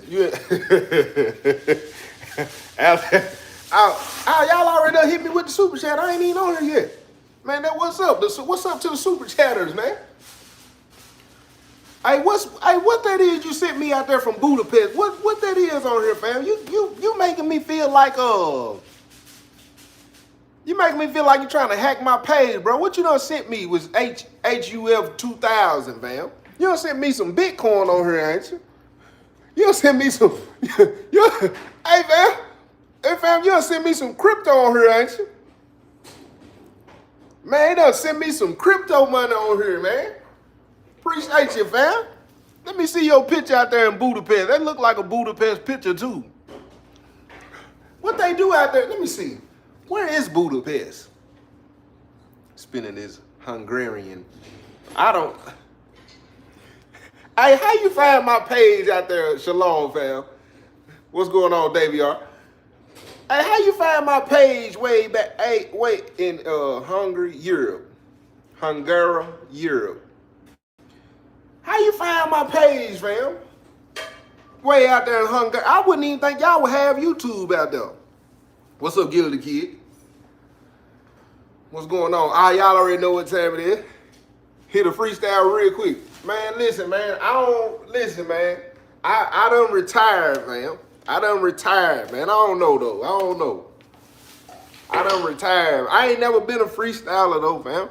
You y'all already done hit me with the super chat. I ain't even on here yet. Man, that what's up? What's up to the super chatters, man? Hey, what that is you sent me out there from Budapest? What that is on here, fam? You making me feel like you making me feel like you're trying to hack my page, bro. What you done sent me was HUF 2000, fam. You done sent me some Bitcoin on here, ain't you? You done sent me some hey fam, you done sent me some crypto on here, ain't you? Man, you done sent me some crypto money on here, man. Appreciate you, fam. Let me see your picture out there in Budapest. That look like a Budapest picture, too. What they do out there? Let me see. Where is Budapest? Spinning this Hungarian. I don't. Hey, how you find my page out there, Shalom, fam? What's going on, Davey R? Hey, how you find my page way back? Hey, wait, in Hungary, Europe. Hungary, Europe. How you find my page, fam? Way out there in Hungary. I wouldn't even think y'all would have YouTube out there. What's up, Gilly the Kid? What's going on? Y'all already know what time it is. Hit a freestyle real quick. Man, listen, man. I done retired, man. I done retired, man. I don't know, though. I done retired. I ain't never been a freestyler, though, fam.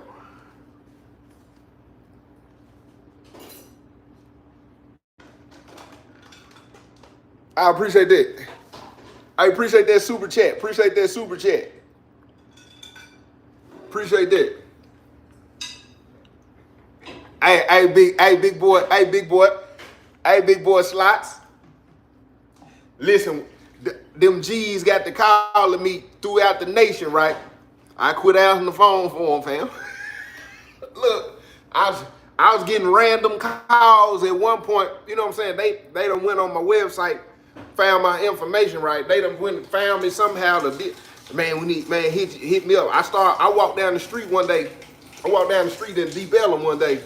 I appreciate that. I appreciate that super chat. Appreciate that. Hey, big boy slots. Listen, them G's got to calling me throughout the nation, right? I quit answering the phone for them, fam. Look, I was getting random calls at one point. You know what I'm saying? They done went on my website, found my information right. They done went and found me somehow. Hit me up. I walked down the street one day. I walked down the street in Deep Ellum one day.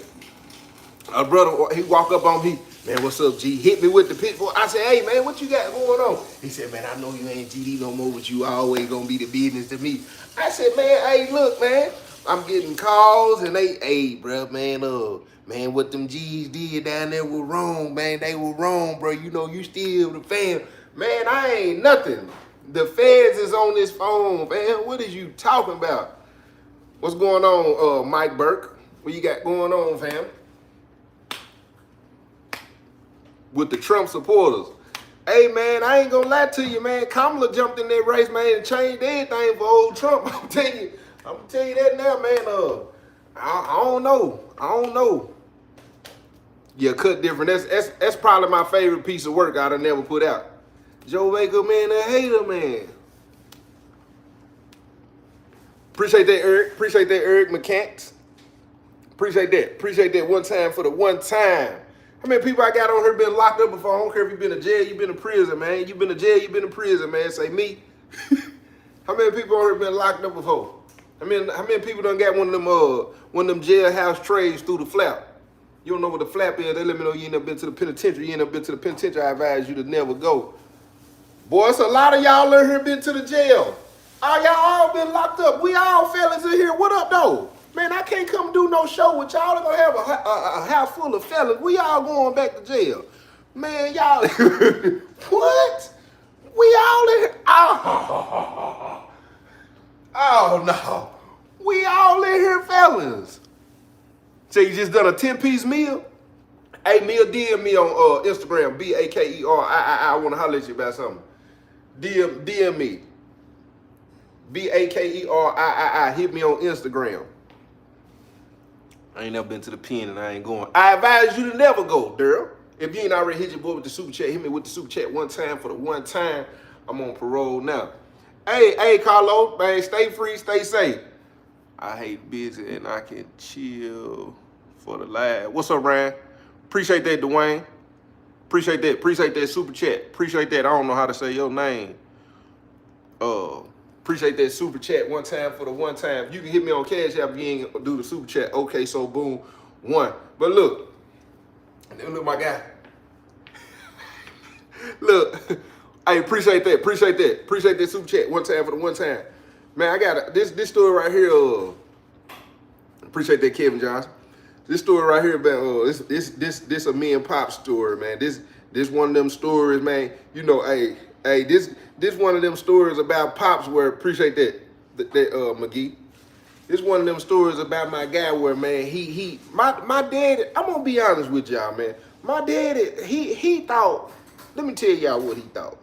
A brother, he walked up on me. Man, what's up, G? Hit me with the pitbull. I said, hey, man, what you got going on? He said, man, I know you ain't GD no more, but you always gonna be the business to me. I said, man, hey, look, man, I'm getting calls and hey, bro, man, what them G's did down there was wrong, man. They were wrong, bro. You know, you still the fan. Man, I ain't nothing. The feds is on this phone, man. What is you talking about? What's going on, Mike Burke? What you got going on, fam? With the Trump supporters. Hey, man, I ain't gonna lie to you, man. Kamala jumped in that race, man, and changed everything for old Trump. I'm gonna tell you that now, man. I don't know. Yeah, cut different. That's probably my favorite piece of work I'd have never put out. Joe Baker, man, a hater, man. Appreciate that, Eric Mechanics. Appreciate that one time for the one time. How many people I got on here been locked up before? I don't care if you've been to jail, you've been to prison, man. You've been to jail, you've been to prison, man. Say me. How many people on here been locked up before? How many people done got one of them jailhouse trays through the flap? You don't know what the flap is. They let me know you ain't never been to the penitentiary. You ain't never been to the penitentiary. I advise you to never go. Boy, it's a lot of y'all in here been to the jail. Y'all all been locked up. We all fellas in here. What up, though? Man, I can't come do no show with y'all. They're going to have a house full of fellas. We all going back to jail. Man, y'all. What? We all in here. Oh, no. We all in here, fellas. So you just done a 10-piece meal? Hey, meal, DM me on Instagram, BAKER. I want to holler at you about something. DM me. BAKER. Hit me on Instagram. I ain't never been to the pen and I ain't going. I advise you to never go, Daryl. If you ain't already hit your boy with the super chat, hit me with the super chat one time for the one time. I'm on parole now. Hey, Carlo, man, stay free, stay safe. I hate busy and I can chill for the live. What's up, Ryan? Appreciate that, Dwayne. Appreciate that super chat. Appreciate that. I don't know how to say your name. Appreciate that super chat one time for the one time. You can hit me on Cash App if you ain't do the super chat. Okay, so boom, one. But look my guy. Look, I appreciate that. Appreciate that. Appreciate that super chat. One time for the one time. Man, I got this story right here. Appreciate that, Kevin Johnson. This story right here about this a me and Pop story, man. This one of them stories, man. You know, this one of them stories about Pops where appreciate that McGee. This one of them stories about my guy where, man, my daddy, I'm gonna be honest with y'all, man. My daddy, he thought, let me tell y'all what he thought.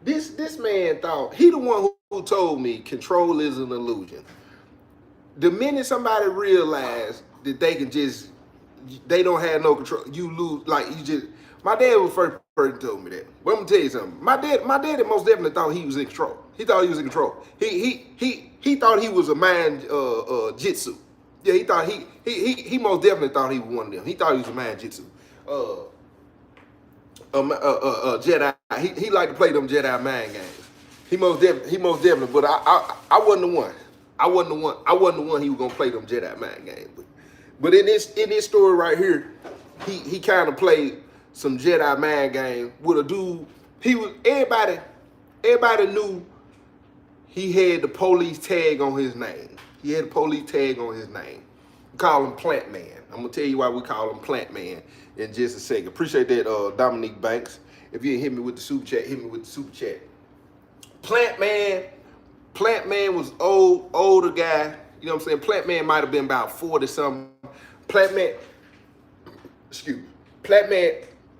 This man thought, he the one who told me control is an illusion. The minute somebody realized that they don't have no control, you lose, like you just, my dad was the first person who told me that. But I'm gonna tell you something. My dad most definitely thought he was in control. He thought he was in control. He thought he was a man jitsu. Yeah, he thought he most definitely thought he was one of them. He thought he was a man jitsu. Jedi. He liked to play them Jedi mind games. He most definitely. But I wasn't the one. I wasn't the one he was gonna play them Jedi mind games. But in this story right here, he kind of played some Jedi mind game with a dude. Everybody knew he had the police tag on his name. He had the police tag on his name. We call him Plant Man. I'm gonna tell you why we call him Plant Man in just a second. Appreciate that, Dominique Banks. If you hit me with the super chat, hit me with the super chat. Plant Man was older guy. You know what I'm saying? Plant Man might have been about 40 something. Plant Man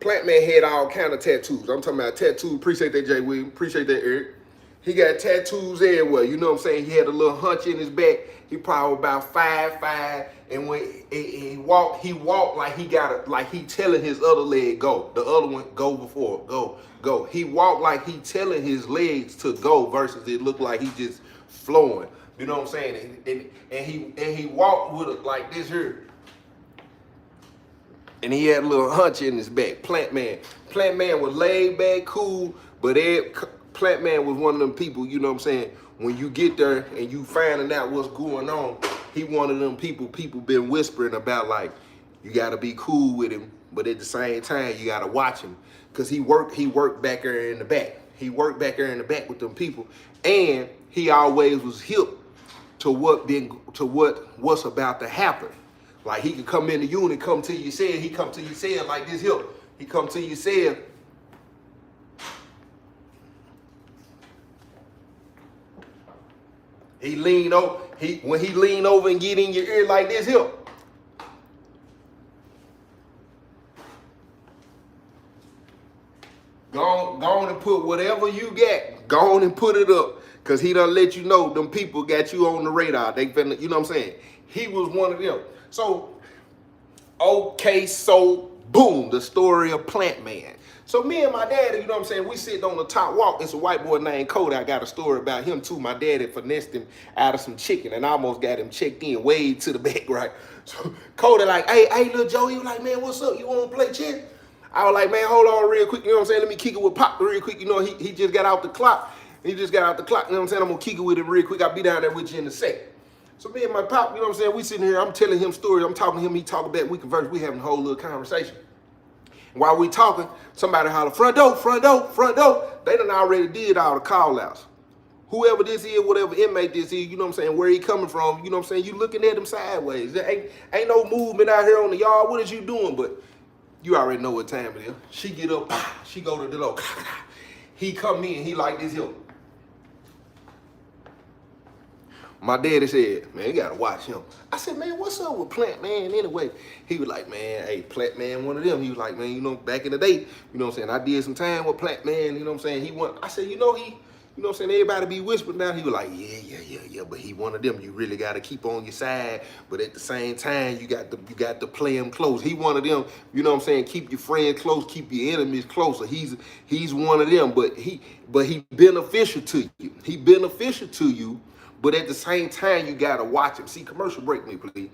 had all kind of tattoos. I'm talking about tattoos. Appreciate that, Jay Williams. Appreciate that, Eric. He got tattoos everywhere. You know what I'm saying? He had a little hunch in his back. He probably about 5'5", and when he walked like he telling his other leg go. The other one go before go. He walked like he telling his legs to go versus it looked like he just flowing. You know what I'm saying? And he walked with it like this here. And he had a little hunch in his back. Plant Man was laid back, cool, but Plant Man was one of them people, you know what I'm saying, when you get there and you finding out what's going on, he one of them people been whispering about, like, you gotta be cool with him, but at the same time, you gotta watch him. Cause he worked back there in the back. He worked back there in the back with them people. And he always was hip to what's about to happen. Like, he could come in the unit, come to your cell, he come to your cell like this here. He come to your cell. He lean over, when he lean over and get in your ear like this here. Go on and put whatever you got, go on and put it up. Cause he done let you know them people got you on the radar. They finna, you know what I'm saying? He was one of them. So, okay, so boom, the story of Plant Man. So me and my daddy, you know what I'm saying, we sitting on the top walk. It's a white boy named Cody. I got a story about him too. My daddy finessed him out of some chicken and almost got him checked in way to the back, right? So Cody like, hey, little Joe, he was like, man, what's up? You want to play chess? I was like, man, hold on real quick. You know what I'm saying? Let me kick it with Pop real quick. You know, he just got out the clock. You know what I'm saying? I'm going to kick it with him real quick. I'll be down there with you in a second. So me and my Pop, you know what I'm saying? We sitting here, I'm telling him stories. I'm talking to him, he talking back. We converse. We having a whole little conversation. While we talking, somebody holler, front door, front door, front door. They done already did all the call outs. Whoever this is, whatever inmate this is, you know what I'm saying, where he coming from, you know what I'm saying, you looking at him sideways. There ain't no movement out here on the yard. What is you doing? But you already know what time it is. She get up, she go to the door. He come in, he like this here. My daddy said, man, you gotta watch him. I said, man, what's up with Plant Man anyway? He was like, man, hey, Plant Man, one of them. He was like, man, you know, back in the day, you know what I'm saying, I did some time with Plant Man, you know what I'm saying? I said, you know what I'm saying, everybody be whispering down. He was like, yeah, but he one of them. You really gotta keep on your side, but at the same time, you got to play him close. He one of them, you know what I'm saying, keep your friends close, keep your enemies closer. He's one of them, but he beneficial to you. He beneficial to you. But at the same time, you gotta watch him. See, commercial break me, please.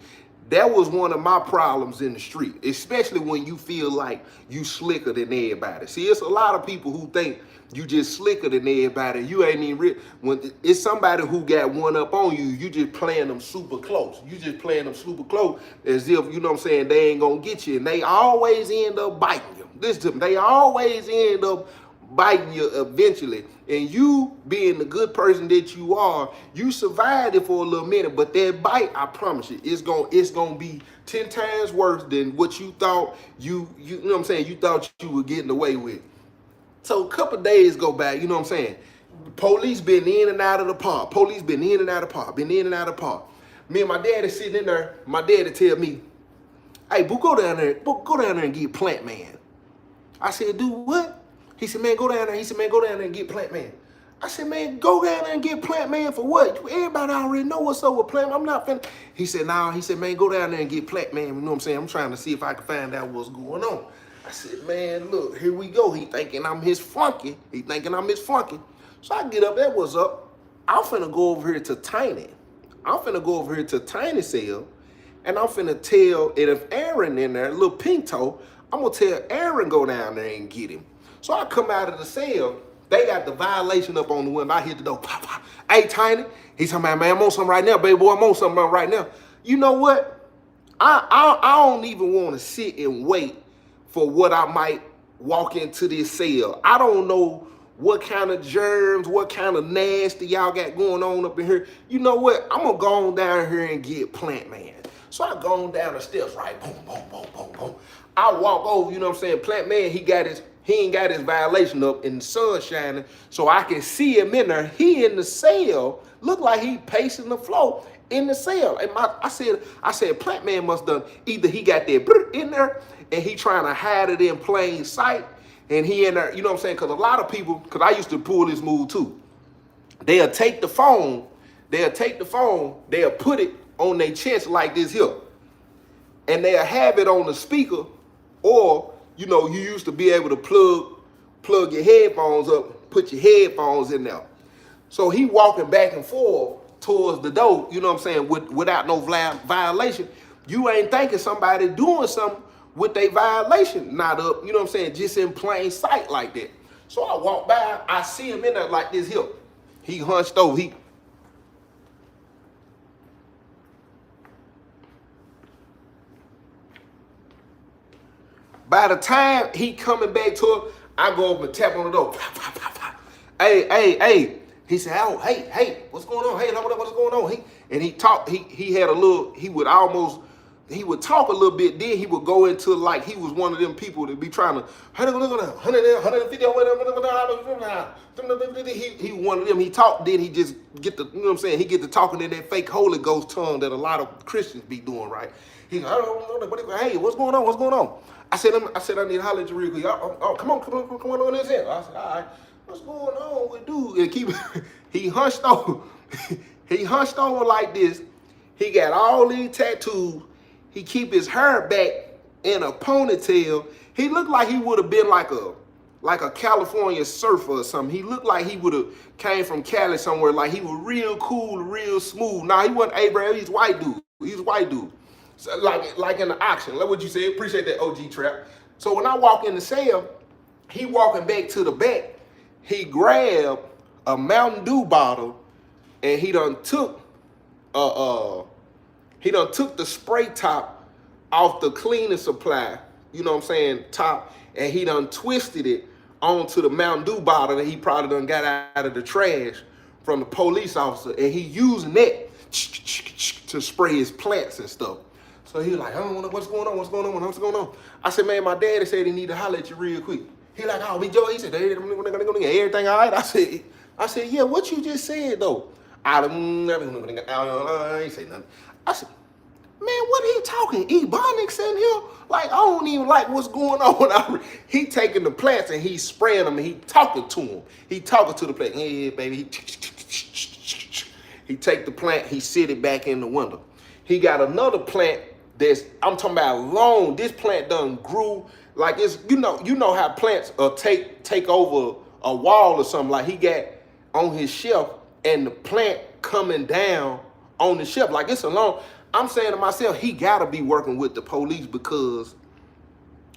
That was one of my problems in the street, especially when you feel like you slicker than everybody. See, it's a lot of people who think you just slicker than everybody. You ain't even real. When it's somebody who got one up on you, you just playing them super close. You just playing them super close as if, you know what I'm saying, they ain't gonna get you. And they always end up biting you. Listen to them. They always end up biting you eventually. And you being the good person that you are, you survived it for a little minute, but that bite, I promise you, it's gonna be 10 times worse than what you thought you know what I'm saying, you thought you were getting away with. So a couple days go by, you know what I'm saying? Police been in and out of the park. Police been in and out of the park, been in and out of the park. Me and my daddy sitting in there, my daddy tell me, hey, boo, go down there and get Plant Man. I said, do what? He said, man, go down there. He said, man, go down there and get Plant Man. I said, man, go down there and get Plant Man for what? Everybody already know what's up with Plant Man. I'm not finna. He said, nah. He said, man, go down there and get Plant Man. You know what I'm saying? I'm trying to see if I can find out what's going on. I said, man, look, here we go. He thinking I'm his flunky. So I get up, that was up. I'm finna go over here to Tiny. Tiny's cell, and I'm finna tell, and if Aaron in there, little pink toe, I'm gonna tell Aaron go down there and get him. So I come out of the cell, they got the violation up on the window. I hit the door, pop, pop. Hey, Tiny. He's talking about, man, I'm on something right now, baby boy. I'm on something right now. You know what? I don't even want to sit and wait for what I might walk into this cell. I don't know what kind of germs, what kind of nasty y'all got going on up in here. You know what? I'm gonna go on down here and get Plant Man. So I go on down the steps, right? Boom, boom, boom, boom, boom. I walk over, you know what I'm saying? Plant Man, he ain't got his violation up and the sun shining, so I can see him in there. He in the cell, look like he pacing the floor in the cell. And I said, Plant Man must done, either he got that in there and he trying to hide it in plain sight, and he in there, you know what I'm saying? Because a lot of people, because I used to pull this move too, they'll take the phone, they'll put it on their chest like this here, and they'll have it on the speaker, or, you know, you used to be able to plug your headphones up, put your headphones in there. So he walking back and forth towards the door, you know what I'm saying, without no violation. You ain't thinking somebody doing something with their violation not up, you know what I'm saying, just in plain sight like that. So I walk by, I see him in there like this here. He hunched over, by the time he coming back to it, I go over and tap on the door. Hey. He said, oh, hey, what's going on? Hey, what's going on? He would talk a little bit, then he would go into like he was one of them people that be trying to, 150, he one of them, he talked, then he just get the, you know what I'm saying, he get to talking in that fake Holy Ghost tongue that a lot of Christians be doing, right? He goes, hey, what's going on? I said, I need to holler at you real quick. Oh, come on this end. I said, all right, what's going on with dude? And he hunched over. He hunched over like this. He got all these tattoos. He keep his hair back in a ponytail. He looked like he would have been like a California surfer or something. He looked like he would have came from Cali somewhere. Like he was real cool, real smooth. Nah, he wasn't Abraham. He's white dude. So like in the auction. Like what you said. Appreciate that, OG Trap. So when I walk in the cell, he walking back to the back. He grabbed a Mountain Dew bottle and he done took the spray top off the cleaning supply, you know what I'm saying, top, and he done twisted it onto the Mountain Dew bottle that he probably done got out of the trash from the police officer, and he using that to spray his plants and stuff. So he was like, I don't know what's going on. I said, man, my daddy said he need to holler at you real quick. He like, oh, Joe. He said, everything all right? I said, yeah, what you just said though? I ain't say nothing. I said, man, what are you talking? Ebonics in here? Like, I don't even like what's going on. He taking the plants and he's spraying them and he talking to them. He talking to the plant. Yeah, baby. He take the plant, he sit it back in the window. He got another plant that's, I'm talking about long. This plant done grew like it's, you know how plants take over a wall or something. Like he got on his shelf and the plant coming down on the shelf. Like it's a long, I'm saying to myself, he gotta be working with the police because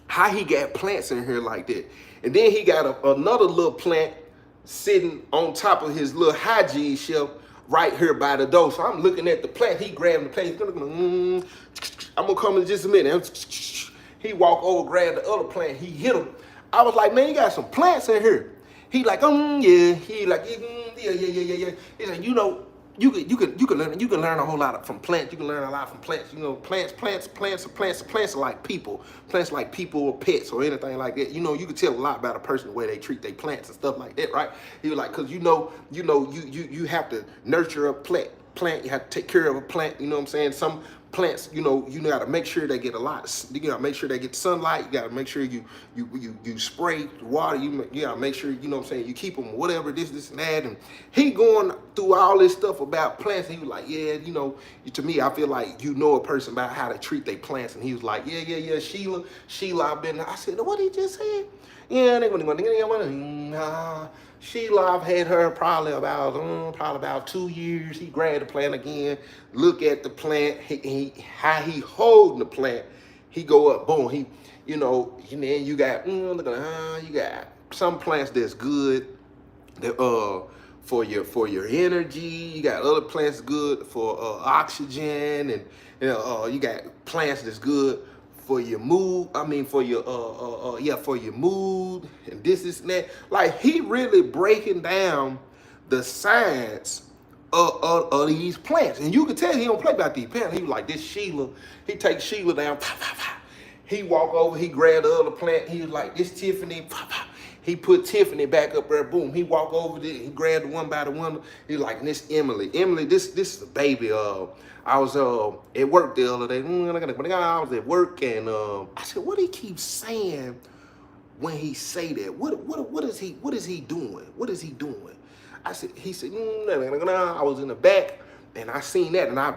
how he got plants in here like that. And then he got another little plant sitting on top of his little hygiene shelf right here by the door. So I'm looking at the plant. He grabbed the plant. I'm gonna come in just a minute. He walk over, grab the other plant. He hit him. I was like, man, you got some plants in here. He like, yeah. He like, yeah. He's like, you know, you can learn a whole lot from plants. You can learn a lot from plants. You know, plants are like people. Plants like people or pets or anything like that. You know, you can tell a lot about a person the way they treat their plants and stuff like that, right? He was like, cause you have to nurture a plant. You have to take care of a plant. You know what I'm saying? Some plants, you got to make sure they get a lot. You got to make sure they get sunlight. You got to make sure you spray water. You got to make sure, you know what I'm saying, you keep them, whatever, this and that. And he going through all this stuff about plants. And he was like, yeah, you know, to me, I feel like you know a person about how to treat their plants. And he was like, yeah, Sheila, I've been. I said, what he just said? Yeah, Sheila, I've had her probably about 2 years. He grabbed the plant again, look at the plant, how he holding the plant. He go up, boom. And then you got some plants that's good, that for your energy. You got other plants good for oxygen, and you got plants that's good for your mood. I mean, for your for your mood and this and that. Like, he really breaking down the science of these plants, and you can tell he don't play about these plants. He was like, this Sheila. He takes Sheila down. He walk over. He grab the other plant. He was like, this Tiffany. He put Tiffany back up there. Boom. He walk over there. He grabbed the one by the one. He was like, this Emily. Emily, this is a baby. I was at work the other day. I was at work, and I said, what he keeps saying when he say that? What is he doing? What is he doing? He said, I was in the back, and I seen that, and I,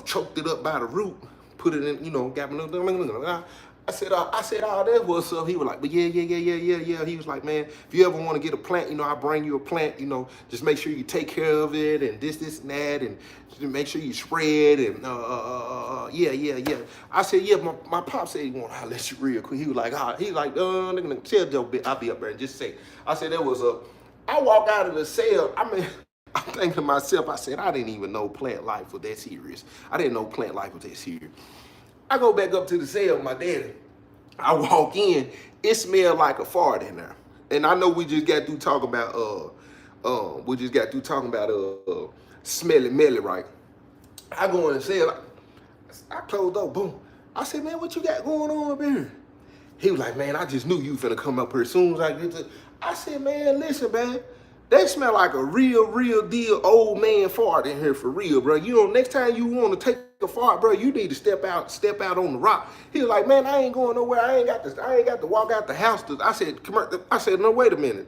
choked it up by the root, put it in, got my. I said, that was up. He was like, but yeah. He was like, man, if you ever want to get a plant, I bring you a plant, just make sure you take care of it, and this and that, and make sure you spread, and yeah. I said, yeah, my pop said he want to holler at you real quick. He was like, tell Joe, I'll be up there in just a second. I said, I walk out of the cell. I mean, I'm thinking to myself, I said, I didn't even know plant life was that serious. I didn't know plant life was that serious. I go back up to the cell with my daddy. I walk in, it smelled like a fart in there. And I know we just got through talking about smelly melly, right? I go in the cell, I closed the door, boom. I said, man, what you got going on up here? He was like, man, I just knew you finna come up here as soon as I get to. I said, man, listen, man. They smell like a real deal old man fart in here for real, bro. Next time you want to take a fart, bro, you need to step out on the rock. He was like, man, I ain't going nowhere. I ain't got to walk out the house. I said, no, wait a minute.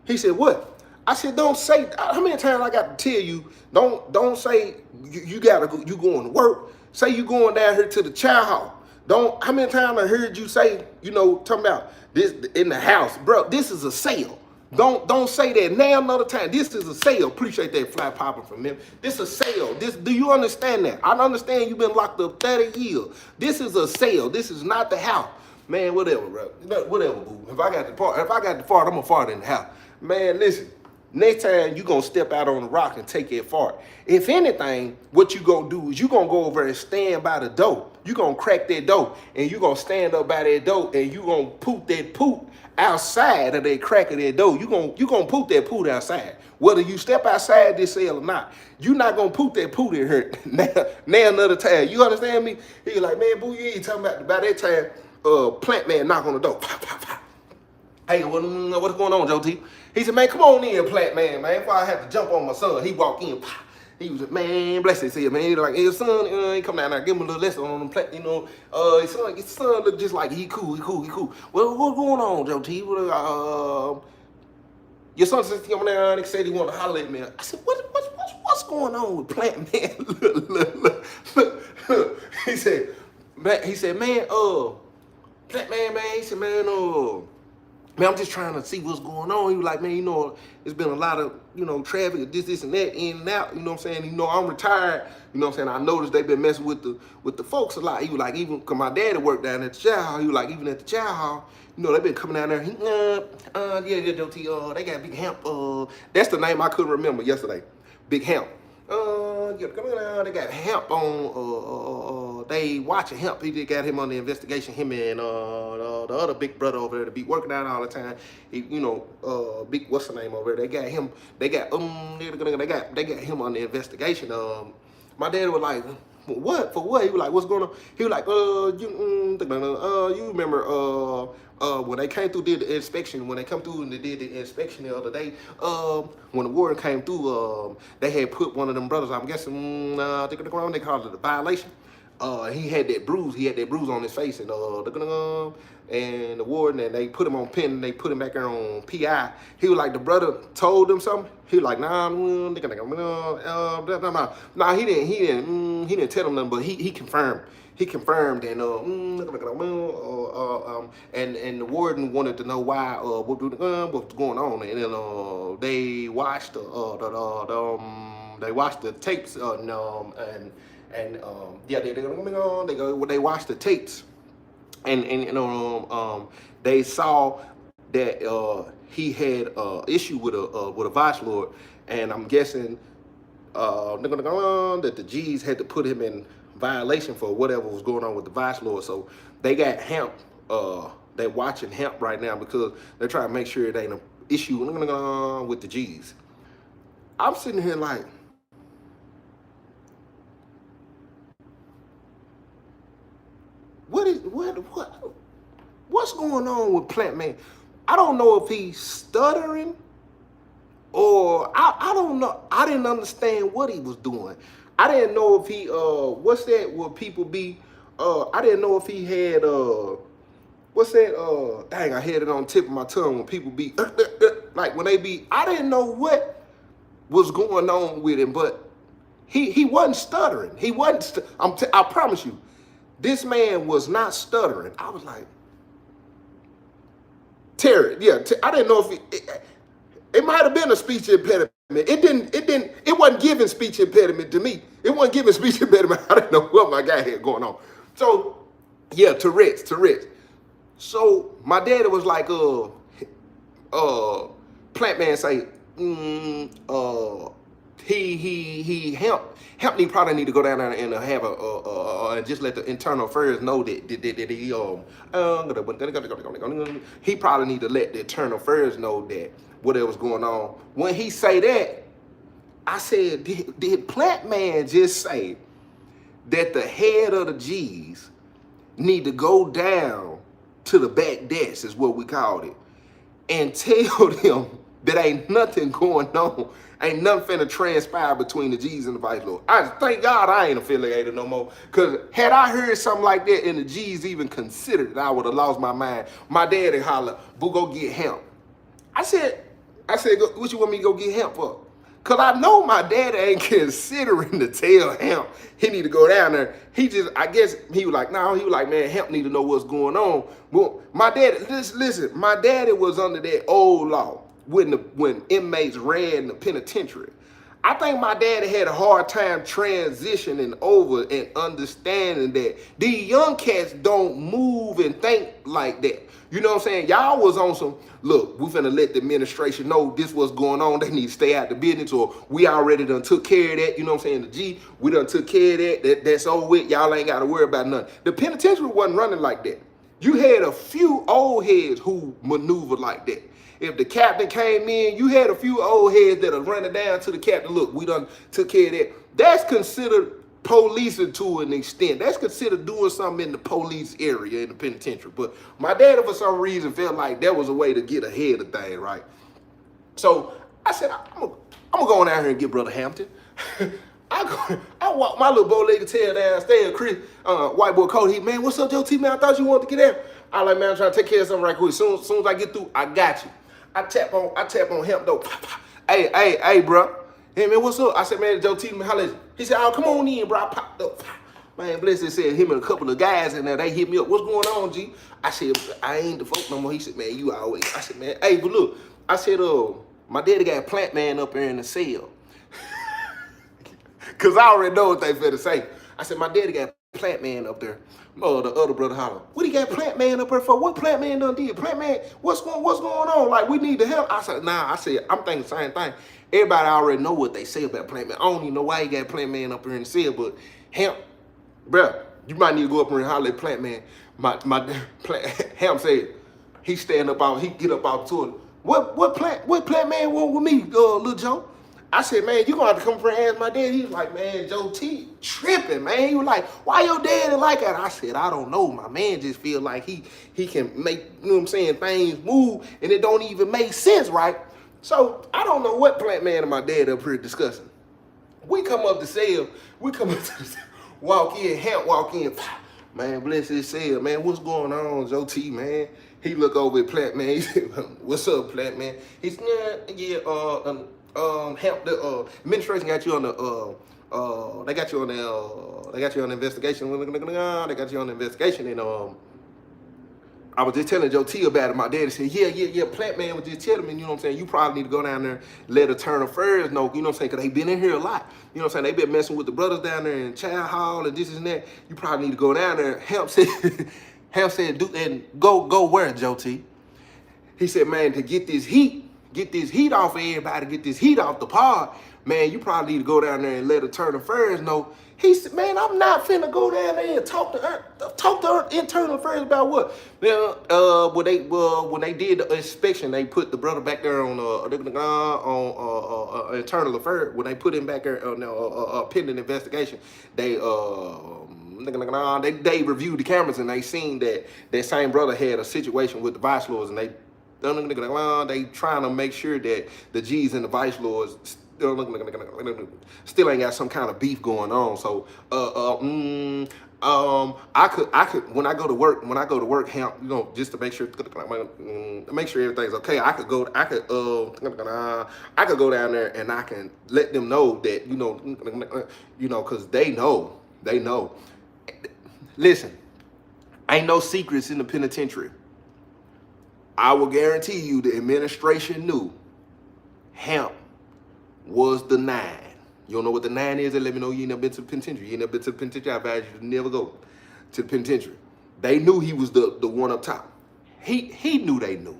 He said, what? I said, don't say. How many times I got to tell you? Don't say you going to work. Say you going down here to the chow hall. How many times I heard you say, talking about this in the house, bro? This is a sale. Don't say that now another time. This is a sale. Appreciate that fly popping from them. This is a sale. Do you understand that? I understand you've been locked up 30 years. This is a sale. This is not the house. Man, whatever, bro. Whatever, boo. If I got the fart, I'm gonna fart in the house. Man, listen. Next time you gonna step out on the rock and take that fart. If anything, what you gonna do is you gonna go over and stand by the door. You gonna crack that door, and you gonna stand up by that door, and you gonna poop that poop outside of that crack of that door. You gonna poop that poop outside. Whether you step outside this cell or not, you not gonna poop that poop in here now another time. You understand me? He like, man, boo, you ain't talking about that time. Plant man knock on the door. Hey, what's going on, Joe T? He said, man, come on in, plant man, before I have to jump on my son. He walked in, he was like, man, bless his head, man. He like, hey, son, he come down there, give him a little lesson on them plant, his son look just like he cool. Well, what's going on, Joe T? Your son said he said he wanted to holler at me. I said, what's going on with plant man? Look. He said, man, plant man, he said, man, I'm just trying to see what's going on. He was like, man, there's been a lot of, traffic, this and that, in and out, you know what I'm saying? I'm retired, you know what I'm saying? I noticed they've been messing with the folks a lot. He was like, even, because my daddy worked down at the chow hall, he was like, even at the chow hall, they've been coming down there, Joe T, they got Big Hemp, that's the name I couldn't remember yesterday, Big Hemp. They got hemp on they watching him. He just got him on the investigation. Him and the other big brother over there to be working out all the time. He, big what's the name over there? They got him. They got him on the investigation. My dad was like, what? For what? He was like, what's going on? He was like, you remember when they came through, did the inspection, when they come through and they did the inspection the other day, when the warden came through, they had put one of them brothers, I'm guessing, they called it a violation. He had that bruise on his face, and the warden, and they put him on pen, and they put him back there on PI. He was like, the brother told him something. He was like, nah, he didn't tell him nothing, but he confirmed. He confirmed, and and the warden wanted to know why, what was going on, and then they watched the tapes, they watched the tapes, and they saw that he had issue with a vice lord, and I'm guessing that the G's had to put him in violation for whatever was going on with the vice lord. So they got Hemp. They're watching Hemp right now because they're trying to make sure it ain't an issue with the G's. I'm sitting here like, what's going on with Plant Man? I don't know if he's stuttering or I don't know. I didn't understand what he was doing. I didn't know if he what's that where people be I didn't know if he had what's that dang, I had it on the tip of my tongue when people be like when they be, I didn't know what was going on with him, but he wasn't stuttering. He wasn't I promise you, this man was not stuttering. I was like, Terry, yeah, I didn't know if it might have been a speech impediment. It wasn't giving speech impediment to me. It wasn't giving speech impediment. I didn't know what my guy had going on. So, yeah, Tourette's. So my daddy was like, Plant Man say, Hemp probably need to go down there and have and just let the internal affairs know that he probably need to let the internal affairs know that whatever's going on. When he say that, I said, did Plant Man just say that the head of the G's need to go down to the back desk, is what we called it, and tell them that ain't nothing going on, ain't nothing finna transpire between the G's and the vice lord? Thank God I ain't affiliated no more, because had I heard something like that and the G's even considered it, I would have lost my mind. My daddy holler, boo, go get Hemp. I said, what you want me to go get Hemp for? Because I know my daddy ain't considering to tell Hemp he need to go down there. I guess he was like, no, he was like, man, Hemp need to know what's going on. Well, my daddy, listen, my daddy was under that old law when inmates ran the penitentiary. I think my daddy had a hard time transitioning over and understanding that these young cats don't move and think like that. You know what I'm saying? Y'all was on some, look, we finna let the administration know this what's going on. They need to stay out the business, or we already done took care of that. You know what I'm saying? The G, we done took care of that. That's over with. Y'all ain't got to worry about nothing. The penitentiary wasn't running like that. You had a few old heads who maneuvered like that. If the captain came in, you had a few old heads that are running down to the captain. Look, we done took care of that. That's considered policing to an extent. That's considered doing something in the police area in the penitentiary. But my daddy, for some reason, felt like that was a way to get ahead of things, right? So I said, I'm gonna go on out here and get Brother Hampton. I walk my little bow-legged tail downstairs. Chris, white boy Cody, man, what's up, Joe T, man? I thought you wanted to get out. I like, man, I'm trying to take care of something right quick. As soon as I get through, I got you. I tap on Hemp though. Hey, bro. Hey, man, what's up? I said, man, Joe T, man, holla. He said, oh, come on in, bro. I popped up. Man, Blessed said him and a couple of guys in there, they hit me up. What's going on, G? I said, I ain't the folk no more. He said, man, you always. I said, man, hey, but look. I said, my daddy got a Plant Man up there in the cell. Because I already know what they finna say. I said, my daddy got a Plant Man up there. Oh, the other brother holler, what he got Plant Man up there for? What Plant Man done did? Plant Man, what's going on? Like, we need the help. I said, nah, I'm thinking the same thing. Everybody already know what they say about Plant Man. I don't even know why he got Plant Man up here in the cell, but Hemp, bruh, You might need to go up and holler at Plant Man. My Plant Ham said he stand up out, he get up out to it. What Plant Man want with me, Lil Joe? I said, man, you gonna have to come up and ask my dad. He was like, man, Joe T tripping, man. He was like, why your dad like that? I said, I don't know. My man just feel like he can make, you know what I'm saying, things move and it don't even make sense, right? So I don't know what Plant Man and my dad up here discussing. We come up to sale, walk in, Hamp walk in, man, bless his cell, man, what's going on, Joe T, man? He look over at Plant Man, he said, what's up, Plant Man? He said, Hamp, the administration got you on the, they got you on the investigation, they got you on the investigation, and I was just telling Joe T about it. My daddy said, yeah, Plant Man was just telling me, you know what I'm saying, you probably need to go down there, let Attorney Furs know, you know what I'm saying, because they been in here a lot. You know what I'm saying, they been messing with the brothers down there in Child Hall and this and that. You probably need to go down there. Hamp said, do, and go where, Joe T? He said, man, to get this heat off of everybody, get this heat off the pod, man, you probably need to go down there and let Attorney Furs know. He said, man, I'm not finna go down there and talk to internal affairs about what? When they did the inspection, they put the brother back there on internal affairs. When they put him back there on pending investigation, they reviewed the cameras and they seen that that same brother had a situation with the vice lords, and they trying to make sure that the G's and the vice lords still ain't got some kind of beef going on. So I could when I go to work, Hamp, you know, just to make sure everything's okay. I could go down there and I can let them know that, you know, because they know. Listen, ain't no secrets in the penitentiary. I will guarantee you the administration knew Hamp was the 9. You don't know what the 9 is? Let me know you ain't never been to the penitentiary. You ain't never been to the penitentiary. I advise you to never go to the penitentiary. They knew he was the one up top. He knew they knew.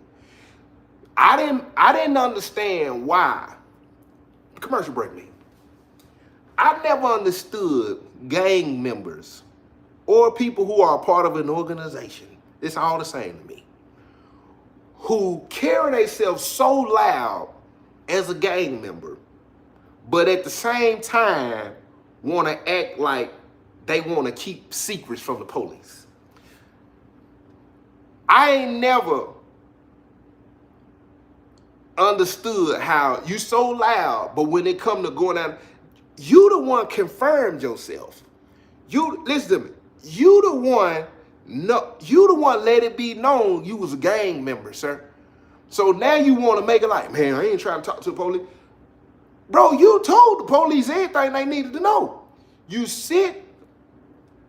I didn't understand why. Commercial break me. I never understood gang members or people who are a part of an organization. It's all the same to me. Who carry themselves so loud as a gang member, but at the same time want to act like they want to keep secrets from the police. I ain't never understood how you so loud, but when it come to going out, you the one confirmed yourself. You listen to me. You the one let it be known you was a gang member, sir. So now you want to make it like, man, I ain't trying to talk to the police. Bro, you told the police everything they needed to know. You sit,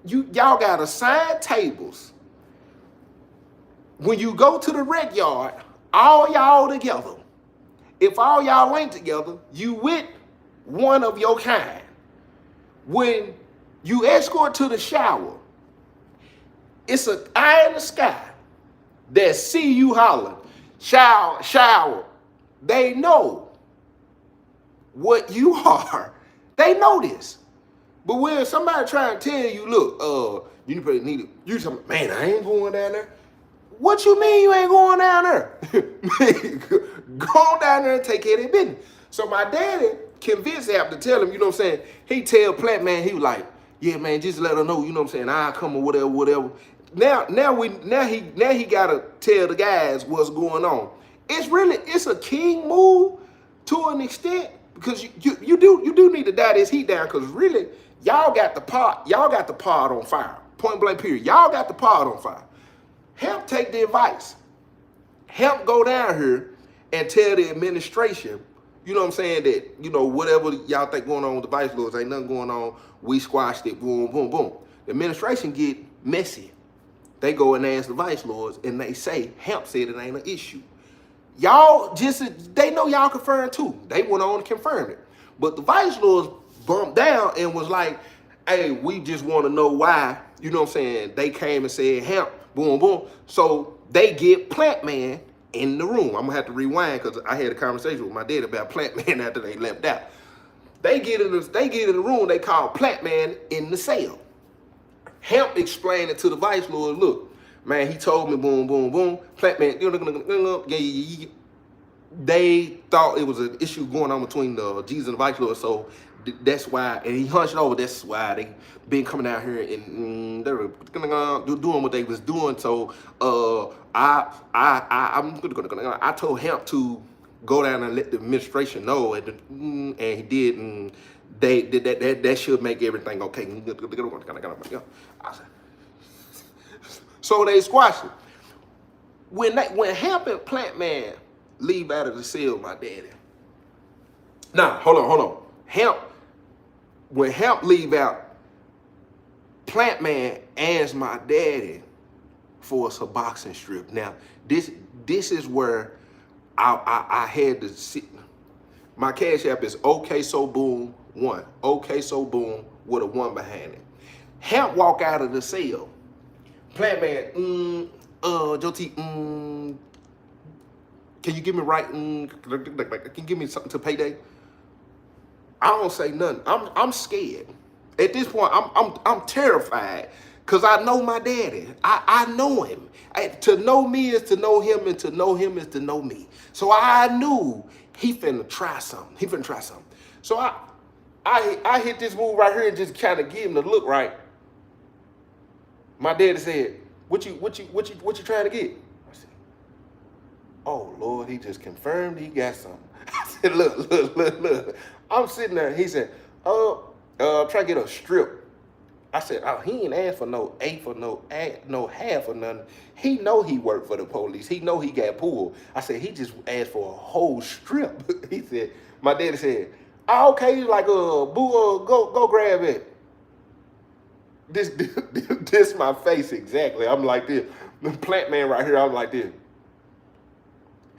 y'all got assigned tables. When you go to the rec yard, all y'all together. If all y'all ain't together, you with one of your kind. When you escort to the shower, it's an eye in the sky that see you hollering, shower. They know what you are. They know this. But when somebody try to tell you, look, you need to, you tell me, man, I ain't going down there. What you mean you ain't going down there? Go down there and take care of their business. So my daddy convinced him to tell him, you know what I'm saying? He tell Plant Man, he was like, yeah, man, just let her know, you know what I'm saying? I'll come or whatever. Now he gotta tell the guys what's going on. It's a king move to an extent, because you do need to die this heat down, because really y'all got the pod on fire. Point blank period. Y'all got the pod on fire. Help take the advice. Help go down here and tell the administration, you know what I'm saying, that, you know, whatever y'all think going on with the vice lords, ain't nothing going on. We squashed it. Boom, boom, boom. The administration get messy. They go and ask the vice lords, and they say, Hamp said it ain't an issue. Y'all they know y'all confirmed too. They went on and confirmed it. But the vice lords bumped down and was like, hey, we just want to know why, you know what I'm saying, they came and said Hamp, boom, boom. So they get Plant Man in the room. I'm going to have to rewind because I had a conversation with my dad about Plant Man after they left out. They get in the room, they call Plant Man in the cell. Hemp explained it to the vice lord. Look, man, he told me, boom, boom, boom. Plant man, they thought it was an issue going on between Jesus and the vice lord, so that's why. And he hunched over. That's why they been coming out here and they were doing what they was doing. So I told him to go down and let the administration know, and he did, and they did that should make everything okay. So they squashed it. When Hemp and Plant Man leave out of the cell, my daddy. Nah, hold on. When Hemp leave out, Plant Man asks my daddy for a boxing strip. Now, this is where I had to sit. My cash app is OK So Boom 1. OK So Boom with a 1 behind it. Hemp walk out of the cell. Plant Man, Joti, can you give me right? Can you give me something to payday? I don't say nothing. I'm scared. At this point, I'm terrified because I know my daddy. I know him. To know me is to know him, and to know him is to know me. So I knew he finna try something. So I hit this move right here and just kind of give him the look right. My daddy said, "What you trying to get?" I said, "Oh Lord, he just confirmed he got something." I said, look. I'm sitting there. He said, try to get a strip. I said, "Oh, he ain't asked for no eighth or no half or nothing. He know he worked for the police. He know he got pulled." I said, "He just asked for a whole strip." He said, my daddy said, "Oh, okay, like boo, go grab it." This my face exactly. I'm like this. The Plant Man right here, I'm like this.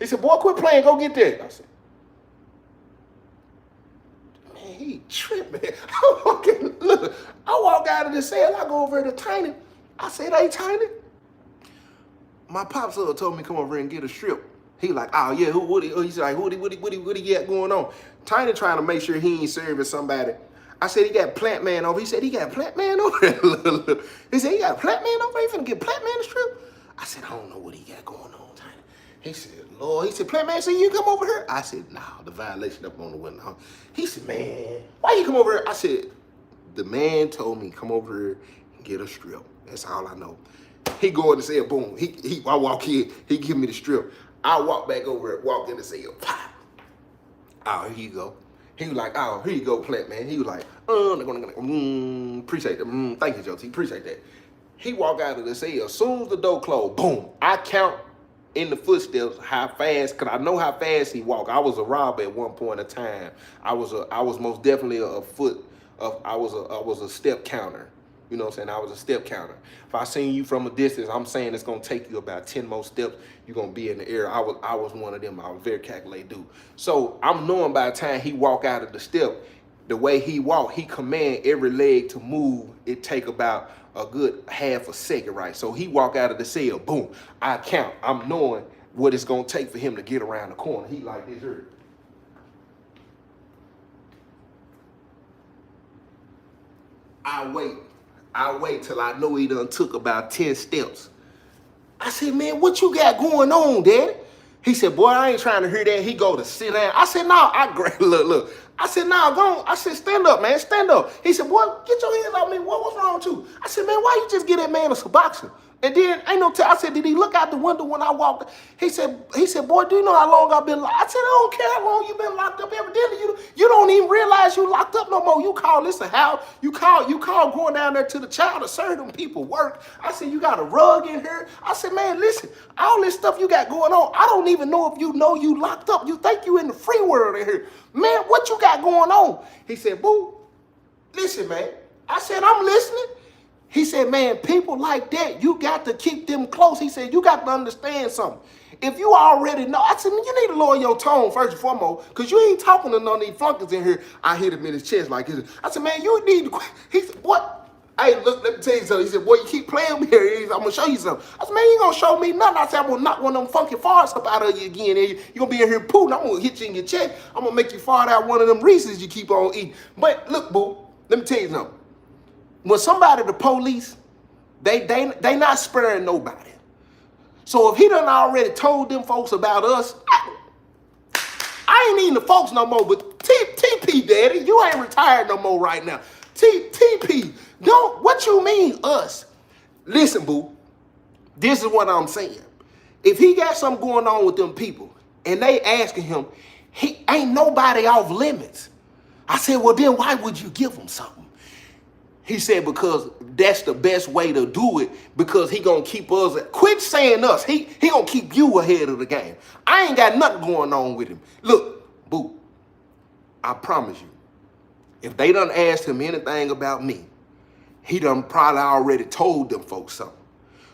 He said, "Boy, quit playing, go get that." I said, "Man, he tripping." Look, I walk out of the cell, I go over to Tiny. I said, "Hey, Tiny, my pops told me come over here and get a strip." He like, "Oh yeah, he said, like, what he got going on?" Tiny trying to make sure he ain't serving somebody. I said, "He got Plant Man over." He said, "He got Plant Man over there." He said, "He got Plant Man over there? He finna get Plant Man a strip?" I said, "I don't know what he got going on, Tiny." He said, "Lord," he said, "Plant Man said you come over here?" I said, "Nah, the violation up on the window." He said, "Man, why you come over here?" I said, "The man told me come over here and get a strip. That's all I know." He go in the cell, boom. I walk in, he give me the strip. I walk back over, walk in the cell. Pop. "Oh, here you go." He was like, "Oh, here you go, Plant Man." He was like, appreciate that. Thank you, Josie. Appreciate that. He walked out of the cell. As soon as the door closed, boom. I count in the footsteps how fast, because I know how fast he walked. I was a robber at one point in time. I was most definitely I was a step counter. You know what I'm saying? I was a step counter. If I seen you from a distance, I'm saying it's gonna take you about 10 more steps. You're gonna be in the air. I was one of them. I was very calculated dude. So I'm knowing by the time he walk out of the step, the way he walk, he command every leg to move. It take about a good half a second, right? So he walk out of the cell, boom. I count. I'm knowing what it's gonna take for him to get around the corner. He like this here. I wait till I know he done took about 10 steps. I said, "Man, what you got going on, Daddy?" He said, "Boy, I ain't trying to hear that." He go to sit down. I said, "No, look. I said, "No, go on." I said, "Stand up, man, stand up." He said, "Boy, get your hands off me. What's wrong with you?" I said, "Man, why you just get that man a Suboxone?" And then ain't no I said, "Did he look out the window when I walked?" He said, "Boy, do you know how long I've been locked?" I said, "I don't care how long you've been locked up. Evidently, you don't even realize you locked up no more. You call this a house. You call going down there to the child to serve them people work." I said, "You got a rug in here." I said, "Man, listen, all this stuff you got going on, I don't even know if you know you locked up. You think you in the free world in here. Man, what you got going on?" He said, "Boo, listen, man." I said, "I'm listening." He said, "Man, people like that, you got to keep them close." He said, "You got to understand something. If you already know," I said, "Man, you need to lower your tone first and foremost, because you ain't talking to none of these flunkies in here." I hit him in his chest like this. I said, "Man, you need to," he said, "What?" Hey, look, let me tell you something. He said, "Boy, you keep playing with me here. I'm going to show you something." I said, "Man, you ain't going to show me nothing." I said, "I'm going to knock one of them funky farts up out of you again. You're going to be in here pooting. I'm going to hit you in your chest. I'm going to make you fart out one of them Reese's you keep on eating." But look, boo, let me tell you something. When somebody, the police, They not sparing nobody. So if he done already told them folks about us, I ain't even the folks no more, but TP, daddy, you ain't retired no more right now. TP, don't, what you mean us? Listen, boo, this is what I'm saying. If he got something going on with them people and they asking him, he ain't nobody off limits. I said, well, then why would you give him something? He said, because that's the best way to do it, because he gonna keep us, quit saying us, he gonna keep you ahead of the game. I ain't got nothing going on with him. Look, boo, I promise you, if they done asked him anything about me, he done probably already told them folks something.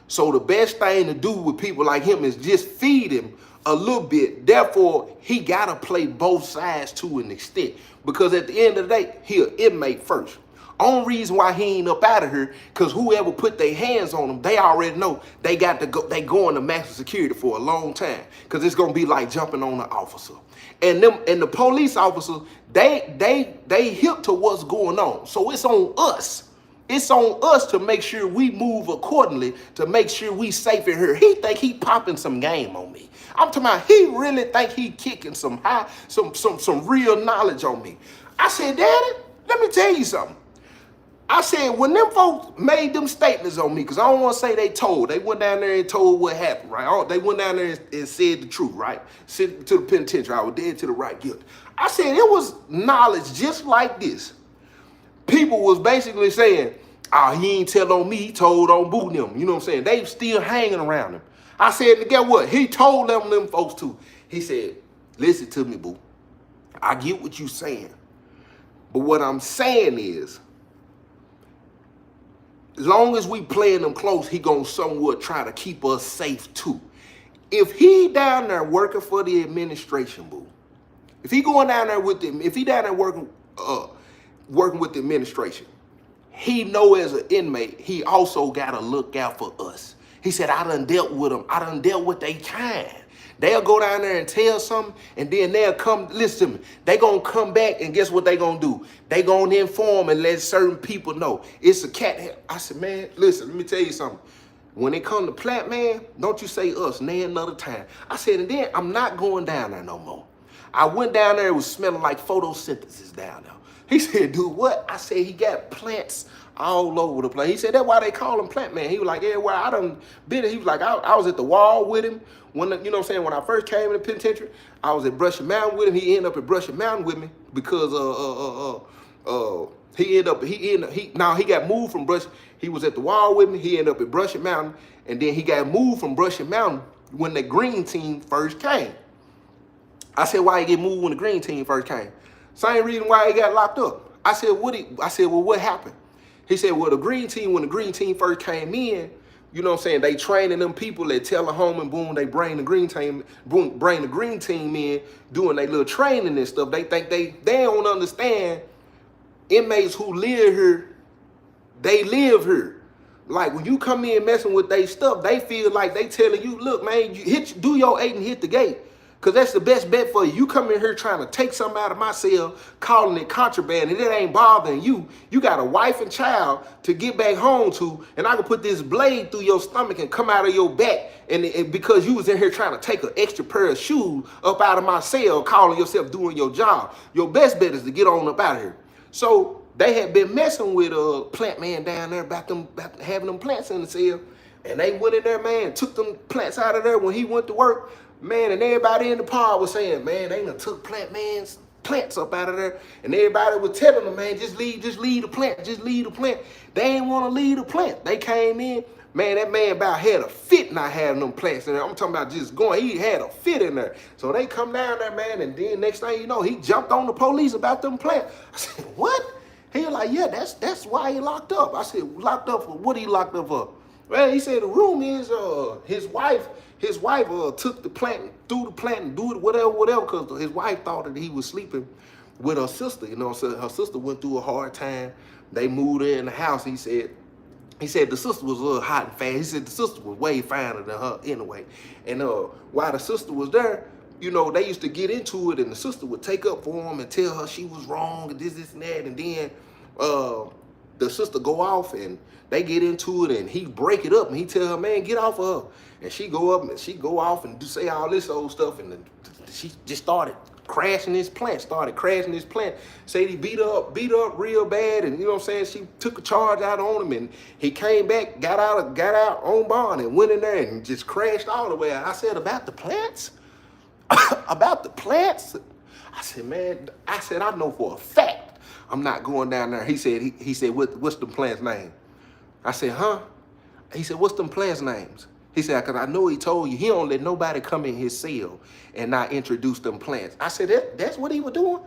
So the best thing to do with people like him is just feed him a little bit. Therefore, he gotta play both sides to an extent, because at the end of the day, he an inmate first. Only reason why he ain't up out of here, because whoever put their hands on him, they already know they got to go. They going to maximum security for a long time, because it's gonna be like jumping on an officer. And the police officers, they hip to what's going on. So it's on us. It's on us to make sure we move accordingly, to make sure we safe in here. He think he popping some game on me. I'm talking about he really think he kicking some real knowledge on me. I said, Daddy, let me tell you something. I said, when them folks made them statements on me, because I don't want to say they told. They went down there and told what happened, right? They went down there and said the truth, right? Sent to the penitentiary. I was dead to the right guilty. I said, it was knowledge just like this. People was basically saying, oh, he ain't tell on me, he told on Boo them. You know what I'm saying? They still hanging around him. I said, guess what? He told them folks too. He said, listen to me, Boo. I get what you saying. But what I'm saying is, as long as we playing them close, he gonna somewhat try to keep us safe too. If he down there working for the administration, boo, if he going down there with them, if he down there working with the administration, he know as an inmate, he also gotta look out for us. He said, I done dealt with them. I done dealt with they kind. They'll go down there and tell something, and then they'll come, listen to me, they gonna come back, and guess what they gonna do? They gonna inform and let certain people know. It's a cat. I said, man, listen, let me tell you something. When it come to plant, man, don't you say us, nay another time. I said, and then I'm not going down there no more. I went down there, it was smelling like photosynthesis down there. He said, dude, what? I said, he got plants all over the place. He said, that's why they call him Plant Man. He was like, yeah, well, I done been, he was like, I was at the wall with him. When, you know what I'm saying, when I first came in the penitentiary, I was at Brushy Mountain with him. He ended up at Brushy Mountain with me because he got moved from Brushy. He was at the wall with me. He ended up at Brushy Mountain, and then he got moved from Brushy Mountain when the green team first came. I said, why he get moved when the green team first came? Same reason why he got locked up. I said, well, what happened? He said, well, when the green team first came in, you know what I'm saying, they training them people that tell a home and boom, they bring the green team in, doing their little training and stuff. They think they don't understand inmates who live here, they live here. Like when you come in messing with their stuff, they feel like they telling you, look, man, do your 8 and hit the gate. Because that's the best bet for you. You come in here trying to take something out of my cell, calling it contraband, and it ain't bothering you. You got a wife and child to get back home to, and I can put this blade through your stomach and come out of your back, and because you was in here trying to take an extra pair of shoes up out of my cell, calling yourself doing your job. Your best bet is to get on up out of here. So they had been messing with Plant Man down there about having them plants in the cell, and they went in there, man, took them plants out of there when he went to work. Man, and everybody in the pod was saying, man, they done took Plant Man's plants up out of there. And everybody was telling them, man, just leave the plant, just leave the plant. They ain't want to leave the plant. They came in, man, that man about had a fit not having them plants in there. I'm talking about just going, he had a fit in there. So they come down there, man, and then next thing you know, he jumped on the police about them plants. I said, what? He was like, yeah, that's why he locked up. I said, locked up for what he locked up for? Well, he said the room is his wife took the plant, threw the plant and do it, whatever, because his wife thought that he was sleeping with her sister. You know, so her sister went through a hard time. They moved her in the house. He said the sister was a little hot and fast. He said the sister was way finer than her anyway. And while the sister was there, you know, they used to get into it, and the sister would take up for him and tell her she was wrong and this and that. And then the sister go off and they get into it and he break it up and he tell her, man, get off of her. And she go up and she go off and say all this old stuff and she just started crashing his plant, Said he beat her up real bad, and you know what I'm saying, she took a charge out on him and he came back, got out on bond and went in there and just crashed all the way out. I said, about the plants? About the plants? I said, man, I know for a fact I'm not going down there. He said, what's the plant's name? I said, huh? He said, what's them plants' names? He said, because I know he told you he don't let nobody come in his cell and not introduce them plants. I said, that's what he was doing?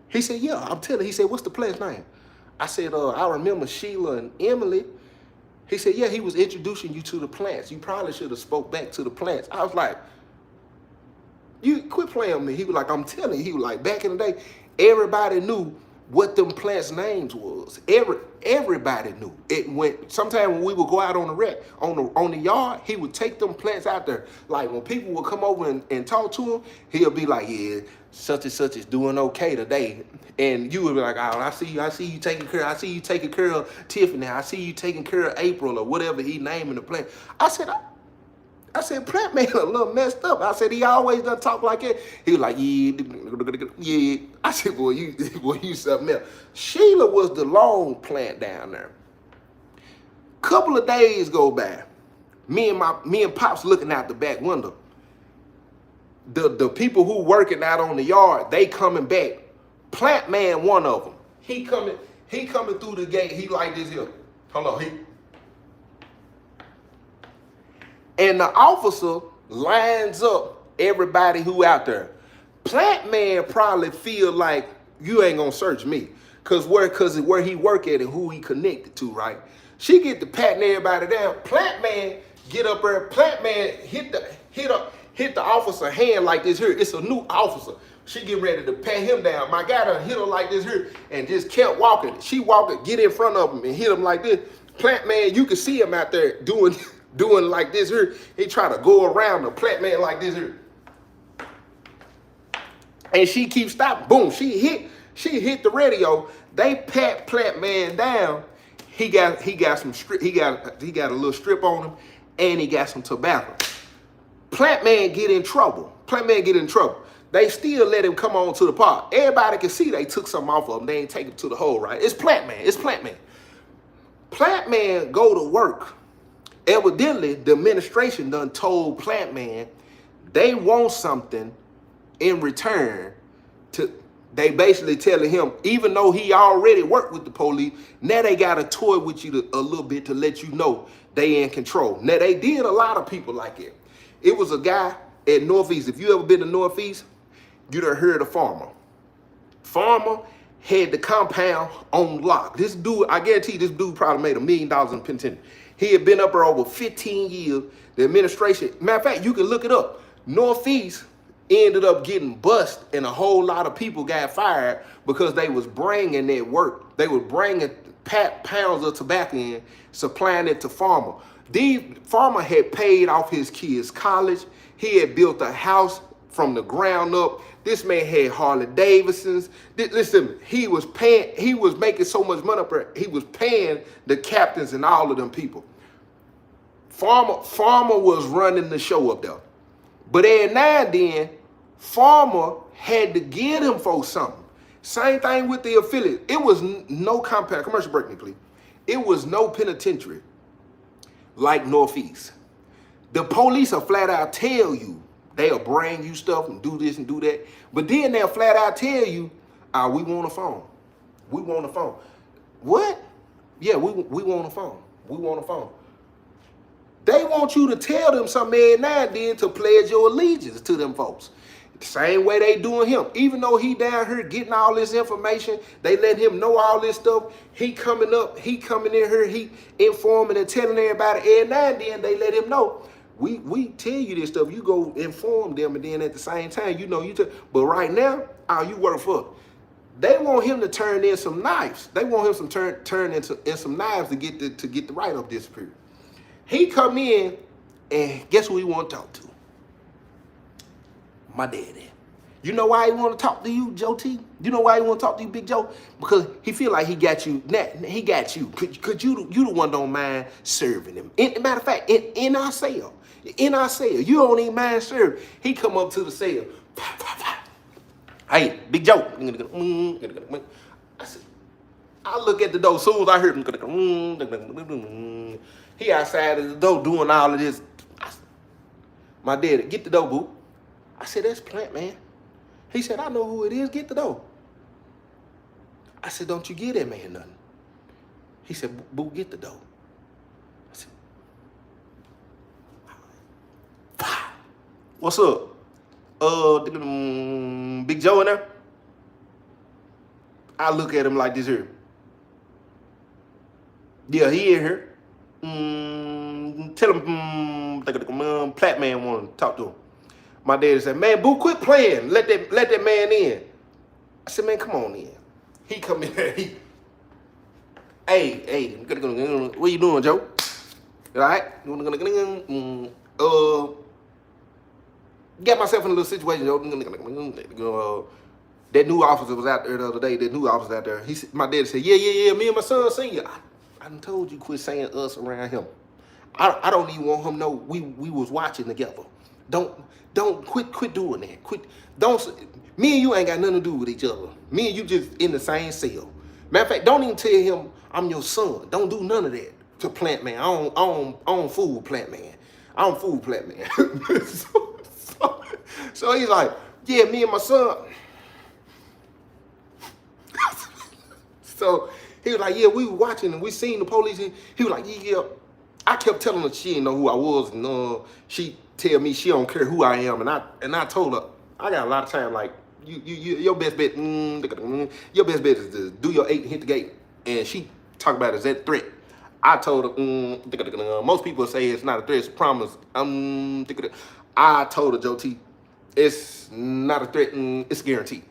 He said, yeah, I'm telling you. He said, what's the plant's name? I said, I remember Sheila and Emily. He said, yeah, he was introducing you to the plants. You probably should have spoke back to the plants. I was like, you quit playing with me. He was like, I'm telling you. He was like, back in the day, everybody knew what them plants' names was. Everybody knew. It went. Sometimes when we would go out on the wreck, on the yard, he would take them plants out there. Like when people would come over and talk to him, he'll be like, yeah, such and such is doing okay today. And you would be like, oh, I see you taking care of Tiffany. I see you taking care of April or whatever he naming the plant. I said, Plant Man a little messed up. I said, he always done talk like that. He was like, yeah. I said, boy, you something else. Sheila was the lone plant down there. Couple of days go by. Me and Pops looking out the back window. The people who working out on the yard, they coming back. Plant Man, one of them. He coming through the gate. He like this here. Hold on, and the officer lines up everybody who out there. Plant Man probably feel like you ain't gonna search me, cause where he work at and who he connected to, right? She get to patting everybody down. Plant Man get up there. Plant Man hit the officer hand like this here. It's a new officer. She get ready to pat him down. My guy done hit her like this here and just kept walking. She walking, get in front of him and hit him like this. Plant Man, you can see him out there doing like this here. He try to go around the Plant Man like this here. And she keeps stopping. Boom, she hit the radio. They pat Plant Man down. He got some strip, he got a little strip on him, and he got some tobacco. Plant Man get in trouble. They still let him come on to the park. Everybody can see they took something off of him. They ain't take him to the hole, right? It's Plant Man. Plant Man go to work. Evidently, the administration done told Plant Man they want something in return. They basically telling him, even though he already worked with the police, now they got to toy with you a little bit to let you know they in control. Now, they did a lot of people like it. It was a guy at Northeast. If you ever been to Northeast, you done heard of Farmer. Farmer had the compound on lock. This dude, I guarantee you, this dude probably made $1 million in penitentiary. He had been up there over 15 years. The administration, matter of fact, you can look it up. Northeast ended up getting bust, and a whole lot of people got fired because they was bringing their work. They were bringing pounds of tobacco in, supplying it to Farmer. Farmer had paid off his kids' college. He had built a house from the ground up. This man had Harley Davidsons. Listen, he was making so much money up there, he was paying the captains and all of them people. Farmer was running the show up there. But every now and then, Farmer had to give him for something. Same thing with the affiliate. It was no compound, commercial break me, please. It was no penitentiary like Northeast. The police will flat out tell you, they'll bring you stuff and do this and do that. But then they'll flat out tell you, we want a phone. We want a phone. What? Yeah, we want a phone. We want a phone. They want you to tell them something every now and then to pledge your allegiance to them folks. The same way they doing him. Even though he down here getting all this information, they let him know all this stuff. He coming in here, he informing and telling everybody. Every now and then they let him know. We tell you this stuff. You go inform them, and then at the same time, you know but right now, you work for. They want him to turn in some knives. They want him some turn in some knives to get the write-up disappeared. He come in, and guess who he want to talk to? My daddy. You know why he want to talk to you, Joe T? You know why he want to talk to you, Big Joe? Because he feel like he got you. He got you. Could you the one don't mind serving him? Matter of fact, in our cell, you don't even mind serving. He come up to the cell. Hey, Big Joe. I look at the door. As soon as I heard him, he outside of the door doing all of this. My daddy, get the door, boo. I said, that's Plant Man. He said, I know who it is. Get the door. I said, don't you give that man nothing. He said, boo, get the door. I said, what's up? Big Joe in there? I look at him like this here. Yeah, he in here. Tell him Plat Man want to talk to him. My daddy said, man, boo, quit playing. Let that man in. I said, man, come on in. He come in there. Hey, what you doing, Joe? All right? Got myself in a little situation, Joe. That new officer was out there the other day. That new officer out there. My daddy said, yeah. Me and my son seen you. I done told you quit saying us around him. I don't even want him to know we was watching together. Don't quit doing that. Me and you ain't got nothing to do with each other. Me and you just in the same cell. Matter of fact, don't even tell him I'm your son. Don't do none of that to Plant Man. I don't fool with Plant Man. I don't fool with Plant Man. So he's like, yeah, me and my son. So he was like, yeah, we were watching and we seen the police. He was like, yeah. I kept telling her she didn't know who I was, and she tell me she don't care who I am, and I told her I got a lot of time. Like your best bet, your best bet is to do your 8 and hit the gate. And she talk about it as that threat. I told her, most people say it's not a threat, it's a promise. I told her, Joe T, it's not a threat, it's guaranteed.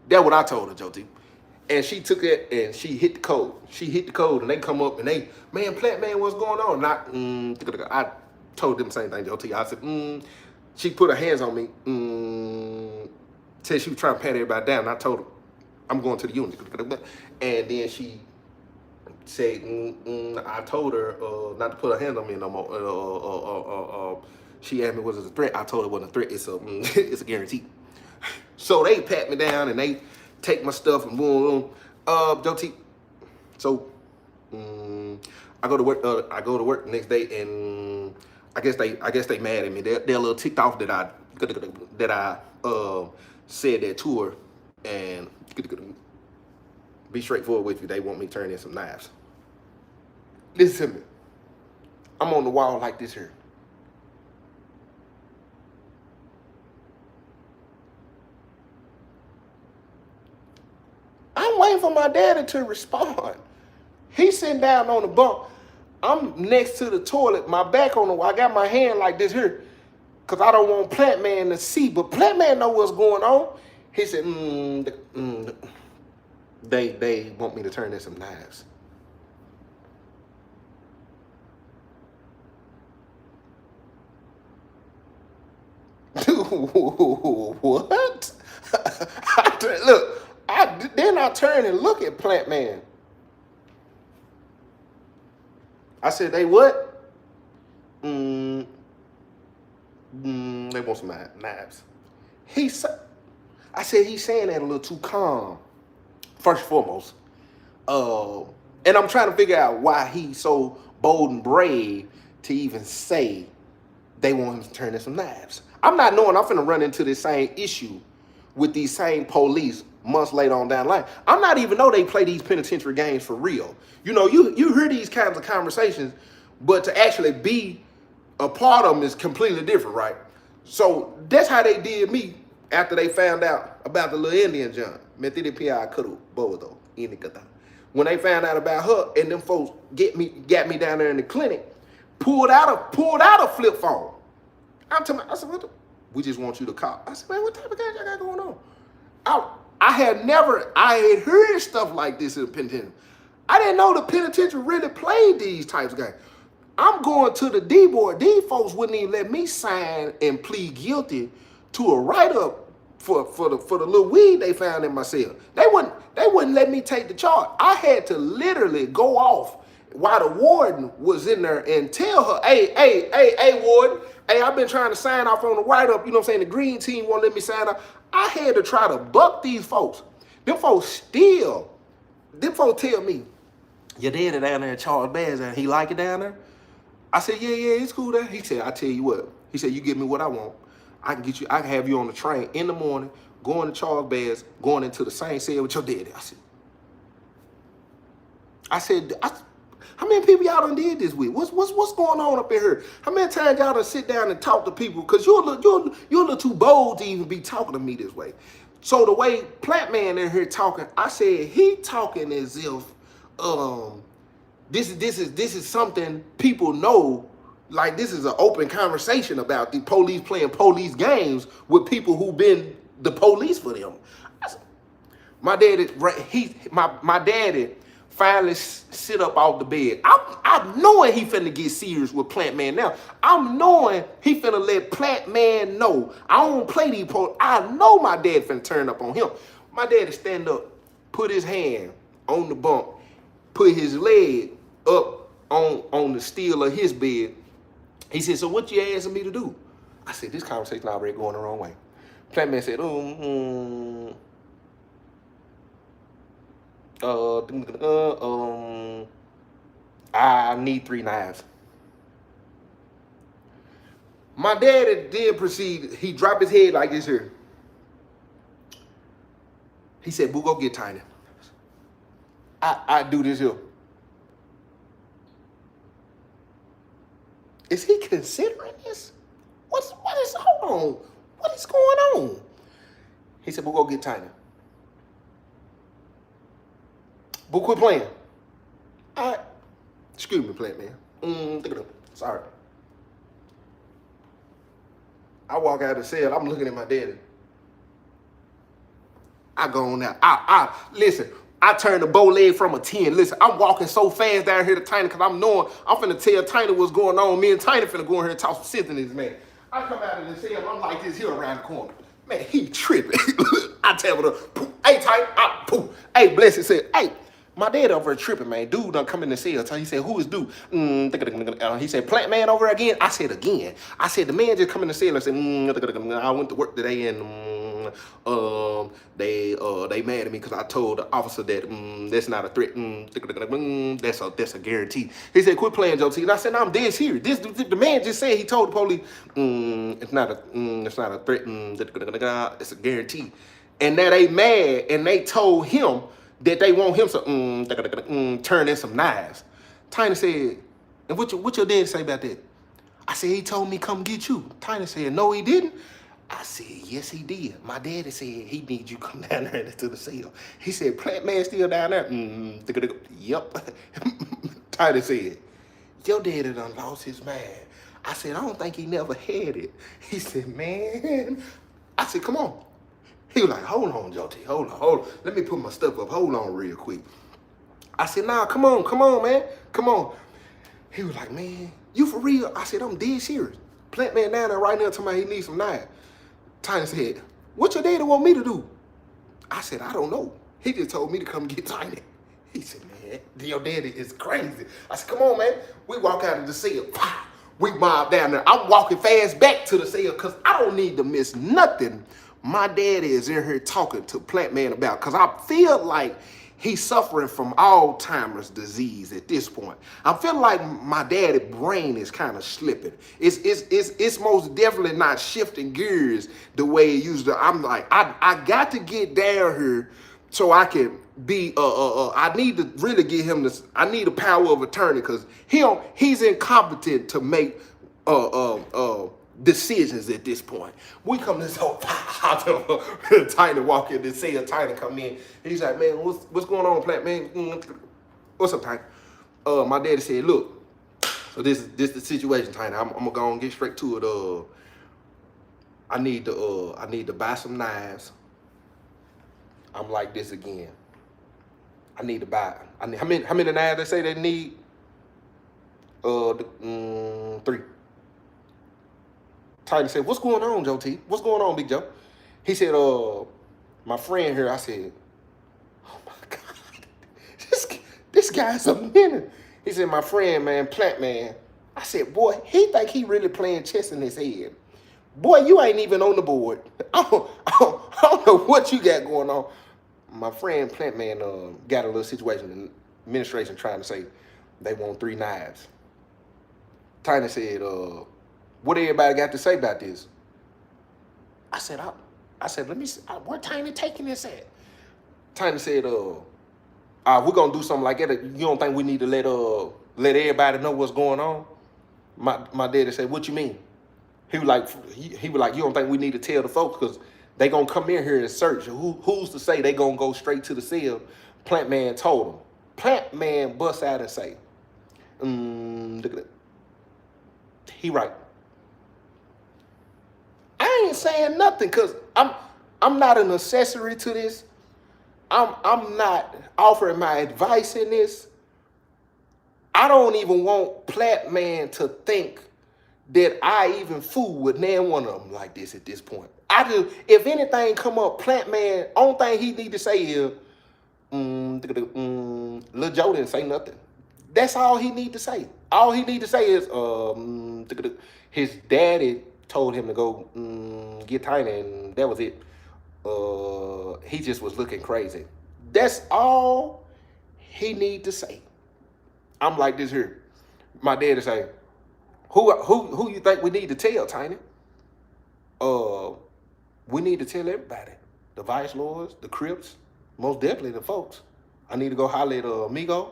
That's what I told her, Joe T. And she took it and she hit the code. She hit the code and they come up and they, man, Plant Man, what's going on? And I told them the same thing, Joe T. I said, she put her hands on me, said she was trying to pat everybody down. And I told her, I'm going to the unit. And then she said, I told her not to put her hands on me no more. She asked me, was it a threat? I told her it wasn't a threat. It's a guarantee. So they pat me down and they take my stuff and boom. Joe T. So I go to work. I go to work the next day, and I guess they mad at me. They're a little ticked off that I said that to her. And be straightforward with you, they want me to turn in some knives. Listen to me. I'm on the wall like this here. I'm waiting for my daddy to respond. He's sitting down on the bunk. I'm next to the toilet, my back on the wall. I got my hand like this here because I don't want Plant Man to see. But Plant Man know what's going on. He said, they want me to turn in some knives. What? Look. Then I turn and look at Plant Man. I said, they what? They want some knives. I said, he's saying that a little too calm, first and foremost. And I'm trying to figure out why he's so bold and brave to even say they want him to turn in some knives. I'm not knowing I'm finna run into this same issue with these same police months later on down the line. I'm not even know they play these penitentiary games for real. You know, you hear these kinds of conversations, but to actually be a part of them is completely different, right? So that's how they did me after they found out about the little Indian John. When they found out about her and them folks got me down there in the clinic, pulled out a flip phone. I said, we just want you to call. I said, man, what type of guys y'all got going on? I had heard stuff like this in the penitentiary. I didn't know the penitentiary really played these types of games. I'm going to the D-board. These folks wouldn't even let me sign and plead guilty to a write-up for the little weed they found in my cell. They wouldn't let me take the charge. I had to literally go off while the warden was in there and tell her, hey, warden, hey, I've been trying to sign off on the write-up, you know what I'm saying? The green team won't let me sign off. I had to try to buck these folks. Them folks tell me, your daddy down there at Charles Bass, and he like it down there? I said, yeah, it's cool there. He said, I tell you what. He said, you give me what I want. I can have you on the train in the morning, going to Charles Bass, going into the same cell with your daddy. I said, how many people y'all done did this with? What's going on up in here? How many times y'all done sit down and talk to people? Because you're a little too bold to even be talking to me this way. So the way Plant Man in here talking, I said he talking as if this is something people know. Like this is an open conversation about the police playing police games with people who've been the police for them. My daddy finally sit up off the bed. I'm knowing he finna get serious with Plant Man now. I'm knowing he finna let Plant Man know. I don't play these police. I know my dad finna turn up on him. My daddy stand up, put his hand on the bunk, put his leg up on the steel of his bed. He said, so what you asking me to do? I said, this conversation already going the wrong way. Plant Man said, I need 3 knives. My daddy then proceeded, he dropped his head like this here. He said, boo, go get Tiny. I do this here. Is he considering this? Hold on. What is going on? He said, boo, go get Tiny. Boo, quit playing. All right. Excuse me, Plant Man. Sorry. I walk out of the cell. I'm looking at my daddy. I go on now. Listen. I turned the bow leg from a 10. Listen, I'm walking so fast down here to Tiny because I'm knowing I'm finna tell Tiny what's going on. Me and Tiny finna go in here and talk some sense in this man. I come out of the cell. I'm like this here around the corner. Man, he tripping. I tell him, hey, Tiny, poof. Hey, Blessed said, hey. My dad over there tripping, man. Dude done come in the cell. He said, who is dude? He said, Plant Man over again? I said, again. I said, the man just come in the cell and said, I went to work today and they mad at me because I told the officer that that's not a threat. That's a guarantee. He said, quit playing, Joe T. And I said, no, I'm dead serious. The man just said he told the police it's not a threat. It's a guarantee. And now they mad and they told him that they want him to turn in some knives. Tiny said, and what your dad say about that? I said, he told me come get you. Tiny said, no, he didn't. I said, yes, he did. My daddy said he needs you come down there to the cell. He said, Plant Man still down there? Yep. Tiny said, your daddy done lost his mind. I said, I don't think he never had it. He said, man. I said, come on. He was like, hold on, Joe T, hold on. Let me put my stuff up. Hold on real quick. I said, nah, come on, man. Come on. He was like, man, you for real? I said, I'm dead serious. Plant Man down there right now talking about he needs some knives. Tiny said, what your daddy want me to do? I said, I don't know. He just told me to come get Tiny. He said, man, your daddy is crazy. I said, come on, man. We walk out of the cell. We mob down there. I'm walking fast back to the cell because I don't need to miss nothing my daddy is in here talking to Plant Man about, because I feel like he's suffering from Alzheimer's disease at this point. I feel like my daddy's brain is kind of slipping. It's most definitely not shifting gears the way it used to. I'm like, I got to get down here so I can be, I need to really get him this, I need a power of attorney because he's incompetent to make, decisions at this point. We come to this whole Tiny walk in, this cell, Tiny come in. He's like, man, what's going on, Plant Man? What's up, Tiny? My daddy said, look, so this the situation, Tiny. I'm gonna go and get straight to it. I need to buy some knives. I'm like this again. I need to buy. How many knives they say they need? 3. Tiny said, what's going on, Joe T? What's going on, Big Joe? He said, my friend here, I said, oh my God, this guy's a minute. He said, my friend, man, Plant Man. I said, boy, he think he really playing chess in his head. Boy, you ain't even on the board. I don't know what you got going on. My friend Plant Man got a little situation in administration trying to say they want 3 knives. Tiny said, what everybody got to say about this? I said, let me see, where Tiny taking this at? Tiny said, we're gonna do something like that. You don't think we need to let everybody know what's going on? My daddy said, what you mean? He was like, you don't think we need to tell the folks because they gonna come in here and search. Who's to say they gonna go straight to the cell? Plant Man told him. Plant Man bust out and say, look at that. He right. I ain't saying nothing because I'm not an accessory to this. I'm not offering my advice in this. I don't even want Plant Man to think that I even fool with nan one of them like this at this point. If anything come up, Plant Man, only thing he need to say is, Lil Joe didn't say nothing. That's all he need to say. All he need to say is, his daddy told him to go get Tiny, and that was it. He just was looking crazy. That's all he need to say. I'm like this here. My daddy say, who you think we need to tell, Tiny? We need to tell everybody. The Vice Lords, the Crips, most definitely the folks. I need to go holler at Migo.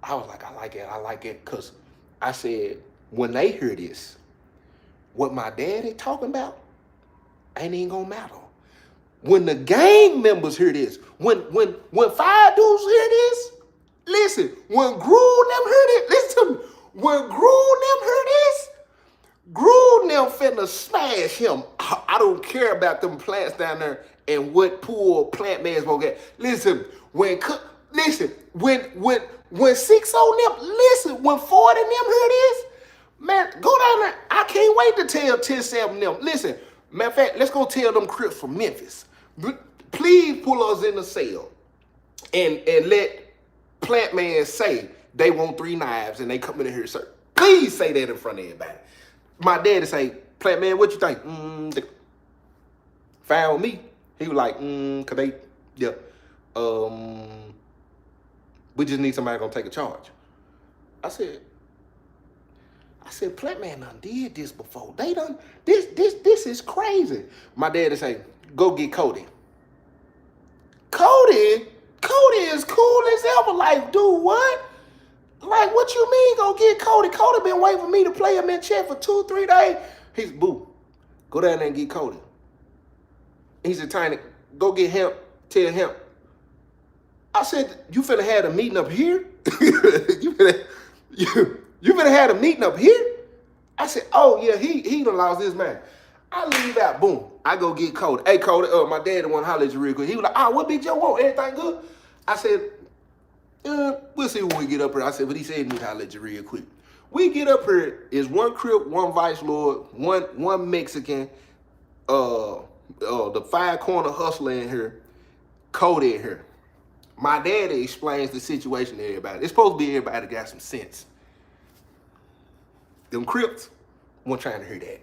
I was like, I like it. Because I said, when they hear this, what my daddy talking about ain't even gonna matter. When the gang members hear this, when 5 dudes hear this, listen, when Gru them hear this, listen to me. When Gru them hear this, Gru them finna smash him. I don't care about them plants down there and what poor Plant Man's gonna get. Listen, when 6 on them, listen, when 40 them hear this, man, go down there. I can't wait to tell 10-7 them. Listen, matter of fact, let's go tell them Crips from Memphis. Please pull us in the cell and let Plant Man say they want 3 knives and they come in here, sir. Please say that in front of everybody. My daddy say, Plant Man, what you think? Found me. He was like, cause they, yeah. We just need somebody gonna take a charge. I said, Plant Man done did this before. They done, this is crazy. My daddy say, go get Cody. Cody is cool as ever. Like, dude, what? Like, what you mean go get Cody? Cody been waiting for me to play him in chat for 2-3 days. He's, boo, go down there and get Cody. He said, Tiny, go get him, tell him. I said, you finna have a meeting up here? you finna have a meeting up here? I said, oh yeah, he done lost his mind. I leave out, boom. I go get Cody. Hey, Cody, my daddy want to holler at you real quick. He was like, what Big Joe want? Everything good? I said, we'll see when we get up here. I said, but he said he need to holler at you real quick. We get up here, is 1 Crip, 1 Vice Lord, one Mexican, the 5-corner hustler in here, Cody in here. My daddy explains the situation to everybody. It's supposed to be everybody that got some sense. Them Crips, wasn't trying to hear that.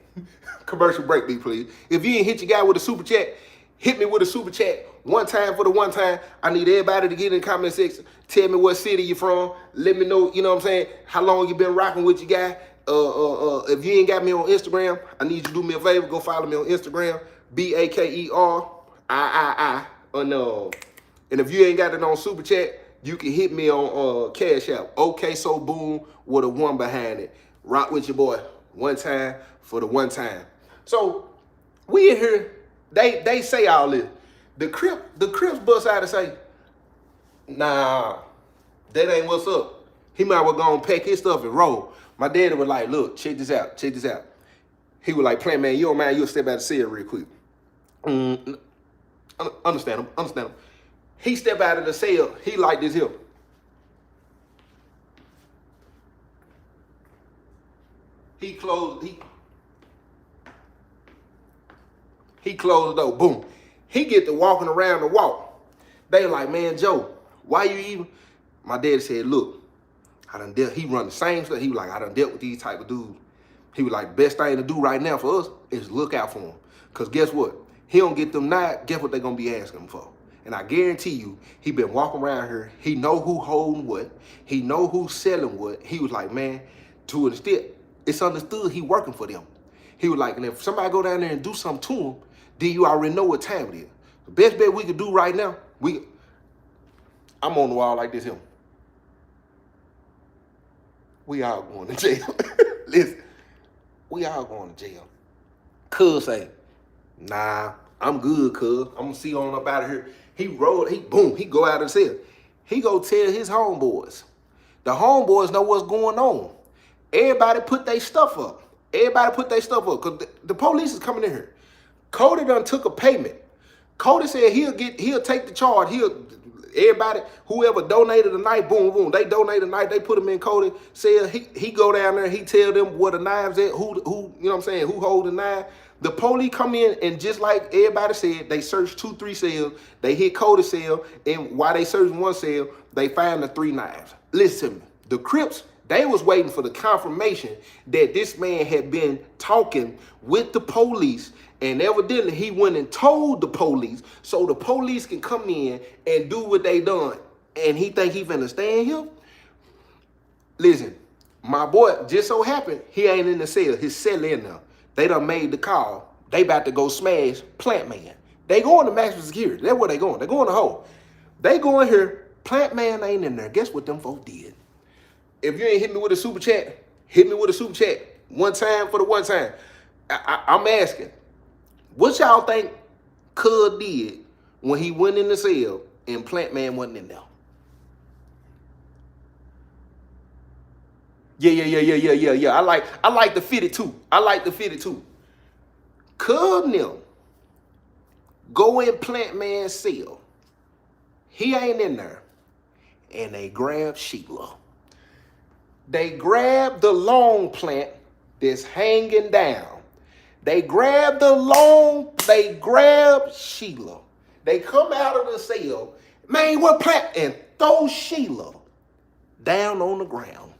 Commercial break, me, please. If you ain't hit your guy with a super chat, hit me with a super chat. One time for the one time. I need everybody to get in the comment section. Tell me what city you from. Let me know, you know what I'm saying, how long you been rocking with your guy. If you ain't got me on Instagram, I need you to do me a favor. Go follow me on Instagram. BAKERII. And if you ain't got it on super chat, you can hit me on Cash App. Okay, so boom with a 1 behind it. Rock with your boy. One time for the one time. So we in here, they say all this. The Crips bust out and say, nah, that ain't what's up. He might well go and pack his stuff and roll. My daddy was like, look, check this out. He was like, Plant Man, you don't mind, you'll step out of the cell real quick. Understand him. He step out of the cell, he like this here. He closed, He closed the door. Boom. He get to walking around the walk. They like, man, Joe, why you even? My daddy said, look, I done dealt. He run the same stuff. He was like, I done dealt with these type of dudes. He was like, best thing to do right now for us is look out for him. Because guess what? He don't get them knives. Guess what they going to be asking him for? And I guarantee you, he been walking around here. He know who holding what. He know who's selling what. He was like, man, to an extent, it's understood he working for them. He was like, and if somebody go down there and do something to him, then you already know what time it is. The best bet we could do right now, I'm on the wall like this here. We all going to jail. Listen, we all going to jail. Cuz say, nah, I'm good, cuz. I'm going to see on up out of here. He go out of the cell. He go tell his homeboys. The homeboys know what's going on. Everybody put their stuff up. Because the police is coming in here. Cody done took a payment. Cody said he'll take the charge. Everybody, whoever donated a knife, boom, boom, they donate a knife, they put them in Cody. Said he go down there, he tell them where the knives at, who, you know what I'm saying, who hold the knife. The police come in and just like everybody said, they searched 2-3 cells, they hit Cody's cell, and while they searched one cell, they found the 3 knives. Listen to me, the Crips, they was waiting for the confirmation that this man had been talking with the police, and evidently he went and told the police so the police can come in and do what they done. And he think he finna stand here? Listen, my boy just so happened he ain't in the cell. His cell in there. They done made the call. They about to go smash Plant Man. They going to maximum security. That's where they going. They going to hole. They going here. Plant Man ain't in there. Guess what them folks did? If you ain't hit me with a super chat, hit me with a super chat. One time for the one time. I'm asking, what y'all think Cud did when he went in the cell and Plant Man wasn't in there? Yeah. I like the 52. Cud and them go in Plant Man's cell. He ain't in there. And they grab Sheila. They grab the long plant that's hanging down. They grab Sheila. They come out of the cell. Man, what plant? And throw Sheila down on the ground.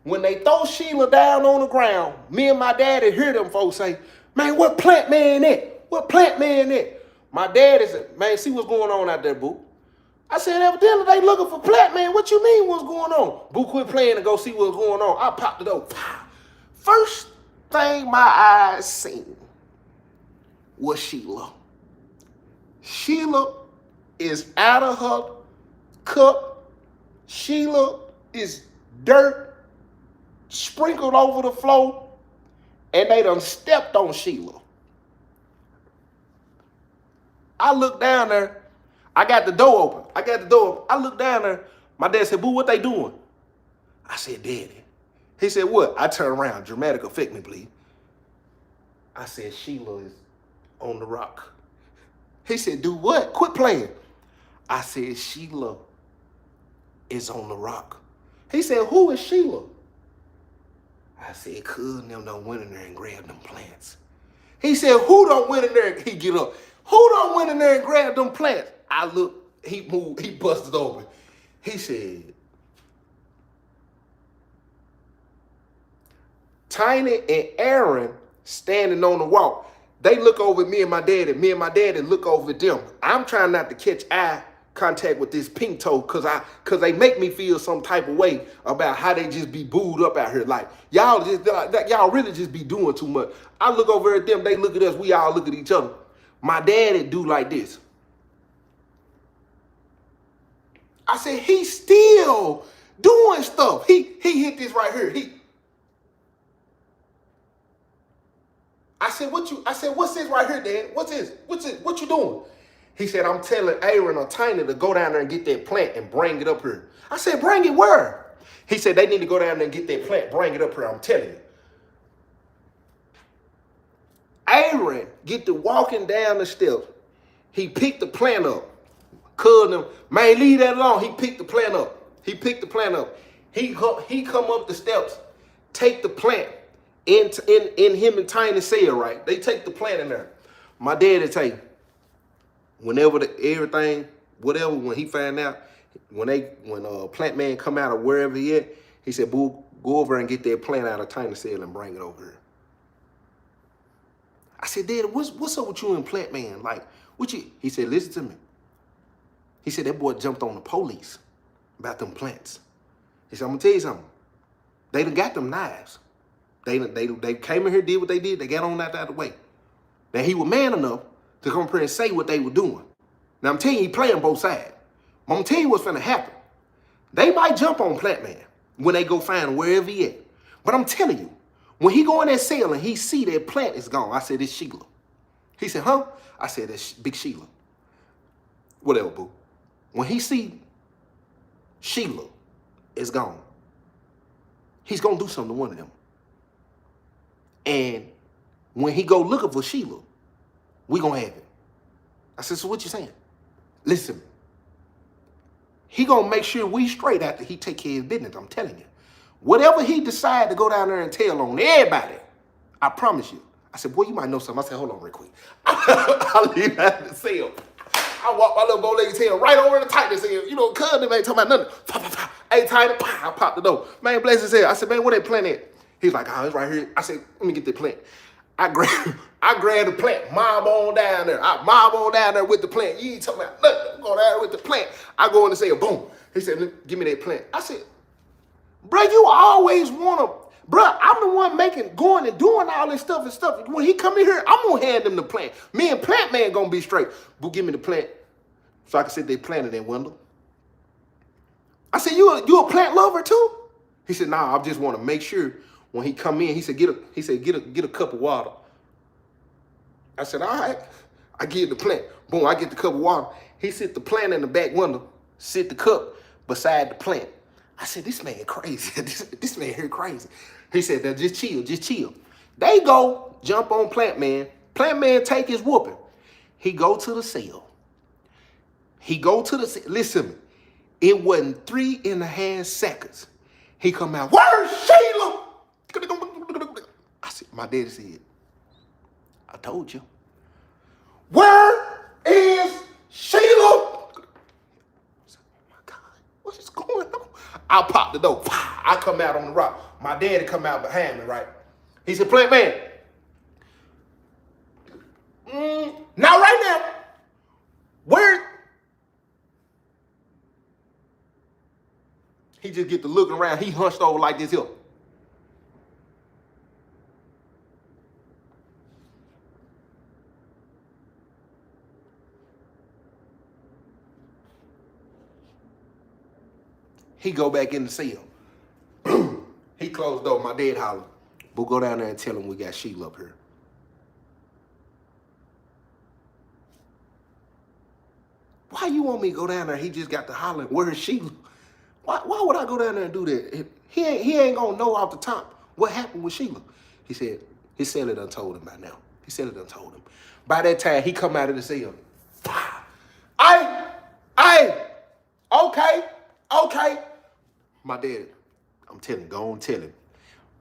When they throw Sheila down on the ground, me and my daddy hear them folks say, man, what Plant Man at? What Plant Man at? My daddy said, man, see what's going on out there, boo. I said, evidently they looking for Plant Man. What you mean what's going on? Boo quit playing and go see what's going on. I popped the door. First thing my eyes seen was Sheila. Sheila is out of her cup. Sheila is dirt sprinkled over the floor, and they done stepped on Sheila. I look down there. I got the door open. I look down there. My dad said, boo, what they doing? I said, Daddy. He said, what? I turned around. Dramatic effect me, please. I said, Sheila is on the rock. He said, do what? Quit playing. I said, Sheila is on the rock. He said, who is Sheila? I said, cuz them don't went in there and grab them plants. He said, who don't went in there? He get up. Who don't went in there and grab them plants? I looked, he moved, he busted open. He said, Tiny and Aaron standing on the walk. They look over at me and my daddy. Me and my daddy look over at them. I'm trying not to catch eye contact with this pink toe because they make me feel some type of way about how they just be booed up out here. Like y'all really just be doing too much. I look over at them, they look at us, we all look at each other. My daddy do like this. I said, he's still doing stuff. He hit this right here. I said, what's this right here, Dad? What's this? What you doing? He said, I'm telling Aaron or Tiny to go down there and get that plant and bring it up here. I said, bring it where? He said, they need to go down there and get that plant, bring it up here, I'm telling you. Aaron get to walking down the steps. He picked the plant up. Cuz him, man, leave that alone. He picked the plant up. He come up the steps, take the plant in him and Tiny cell, right? They take the plant in there. My daddy tell you, whenever whatever, when he find out, when Plant Man come out of wherever he at, he said, boo, go over and get that plant out of tiny cell and bring it over here. I said, Daddy, what's up with you and Plant Man? Like, what you? He said, listen to me. He said, that boy jumped on the police about them plants. He said, I'm gonna tell you something. They done got them knives. They came in here, did what they did. They got on out the way. Now, he was man enough to come up here and say what they were doing. Now, I'm telling you, he playing both sides. But I'm gonna tell you what's finna happen. They might jump on Plant Man when they go find him wherever he at. But I'm telling you, when he go in that cell and he see that plant is gone, I said, it's Sheila. He said, huh? I said, that's Big Sheila. Whatever, boo. When he see Sheila is gone, he's gonna do something to one of them. And when he go looking for Sheila, we gonna have it. I said, so what you saying? Listen, he gonna make sure we straight after he take care of his business, I'm telling you. Whatever he decide to go down there and tell on everybody, I promise you. I said, boy, you might know something. I said, hold on real quick. I'll leave out the cell. I walk my little bow-legged tail right over in the tightness cell. You know, cuz them ain't talking about nothing. Hey, tight, I popped the door. Man, bless his head. I said, man, where that plant at? He's like, oh, it's right here. I said, let me get that plant. I grabbed the plant, mob on down there. I mob on down there with the plant. You ain't talking about nothing. I'm going down there with the plant. I go in the cell, boom. He said, give me that plant. I said, bro, you always want to, bro, I'm the one going and doing all this stuff and stuff. When he come in here, I'm going to hand him the plant. Me and Plant Man going to be straight. But give me the plant so I can sit there planting that window. I said, you a plant lover too? He said, nah, I just want to make sure when he come in, he said, get a cup of water. I said, all right. I give the plant. Boom, I get the cup of water. He sit the plant in the back window, sit the cup beside the plant. I said, this man crazy. this man here crazy. He said, now just chill, just chill. They go jump on Plant Man. Plant Man take his whooping. He go to the cell. Listen to me. It wasn't 3.5 seconds. He come out, where's Sheila? I said, my daddy said, I told you. Where is Sheila? I said, oh my God, what is going on? I pop the door. I come out on the rock. My daddy come out behind me, right? He said, Plant Man. Not right now. Where? He just get to looking around. He hunched over like this here. He go back in the cell. He closed the door. My dad hollered, "We'll go down there and tell him we got Sheila up here." Why you want me to go down there? He just got to hollering, "Where's Sheila?" Why would I go down there and do that? He ain't gonna know off the top what happened with Sheila. He said his celly done told him by now. His celly done told him. By that time, he come out of the cell. Okay. My dad, I'm telling him, go on tell him.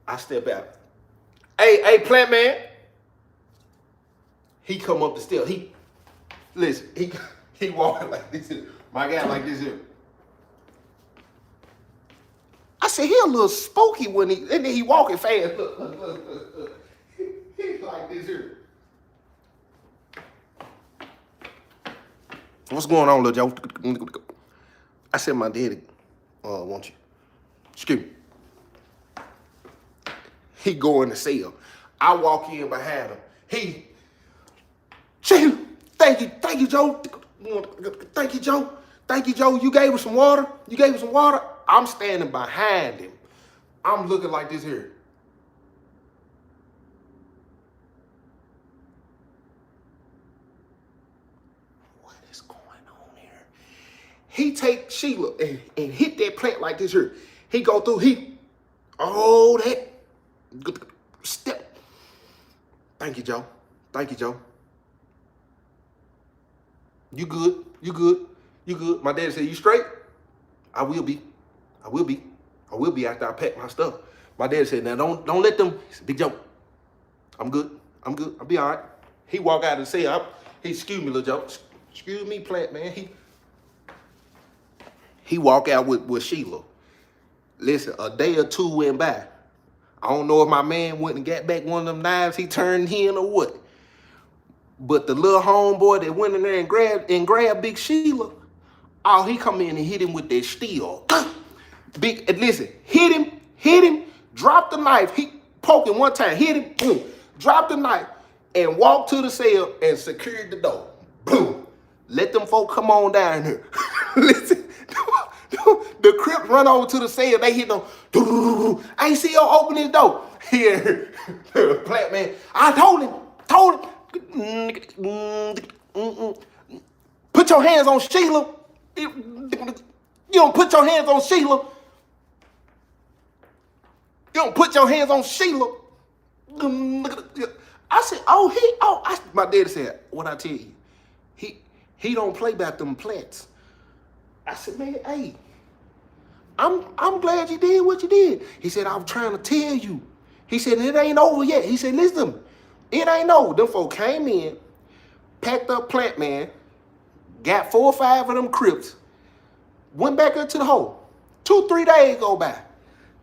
I step out. Hey, Plant Man. He come up the stairs. He walking like this here. My guy like this here. I said, he a little spooky and then he walking fast. Look. He's like this here. What's going on, little Joe? I said, my daddy, want you. Excuse me. He go in the cell. I walk in behind him. Thank you, Joe. Thank you, Joe. You gave us some water. I'm standing behind him. I'm looking like this here. What is going on here? He take Sheila and hit that plant like this here. He go through, that step. Thank you, Joe. You good. My daddy said, you straight? I will be after I pack my stuff. My daddy said, now don't let them. He said, Big Joe, I'm good. I'll be all right. He walk out and say, excuse me, little Joe. Excuse me, Plant Man. He walk out with Sheila. Listen, a day or two went by. I don't know if my man went and got back one of them knives he turned in or what. But the little homeboy that went in there and grabbed Big Sheila, oh, he come in and hit him with that steel. And listen, hit him, drop the knife. He poke him one time, hit him, boom, drop the knife, and walk to the cell and secured the door. Boom. Let them folk come on down here. Listen, the Crips run over to the cell, they hit them. I ain't see you open this door. Here, Plant Man, I told him. Put your hands on Sheila. You don't put your hands on Sheila. You don't put your hands on Sheila. I said, my daddy said, what I tell you, he don't play about them plants. I said, man, hey, I'm glad you did what you did. He said, I'm trying to tell you. He said, it ain't over yet. He said, listen, it ain't over. Them folk came in, packed up Plant Man, got 4 or 5 of them Crips, went back into the hole. 2-3 days go by.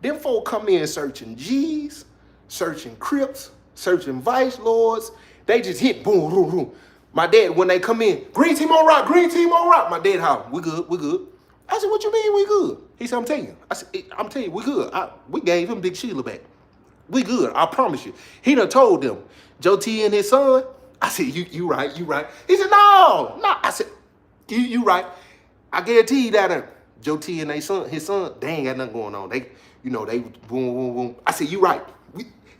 Them folk come in searching G's, searching Crips, searching Vice Lords. They just hit boom, boom, boom. My dad, when they come in, green team on rock, green team on rock. My dad holler, we good. I said, what you mean we good? He said, I'm telling you. I said, I'm telling you, we good. We gave him Big Sheila back. We good, I promise you. He done told them, Joe T and his son. I said, you right. He said, no. I said, you right. I guarantee you that Joe T and his son, they ain't got nothing going on. They boom. I said, you right.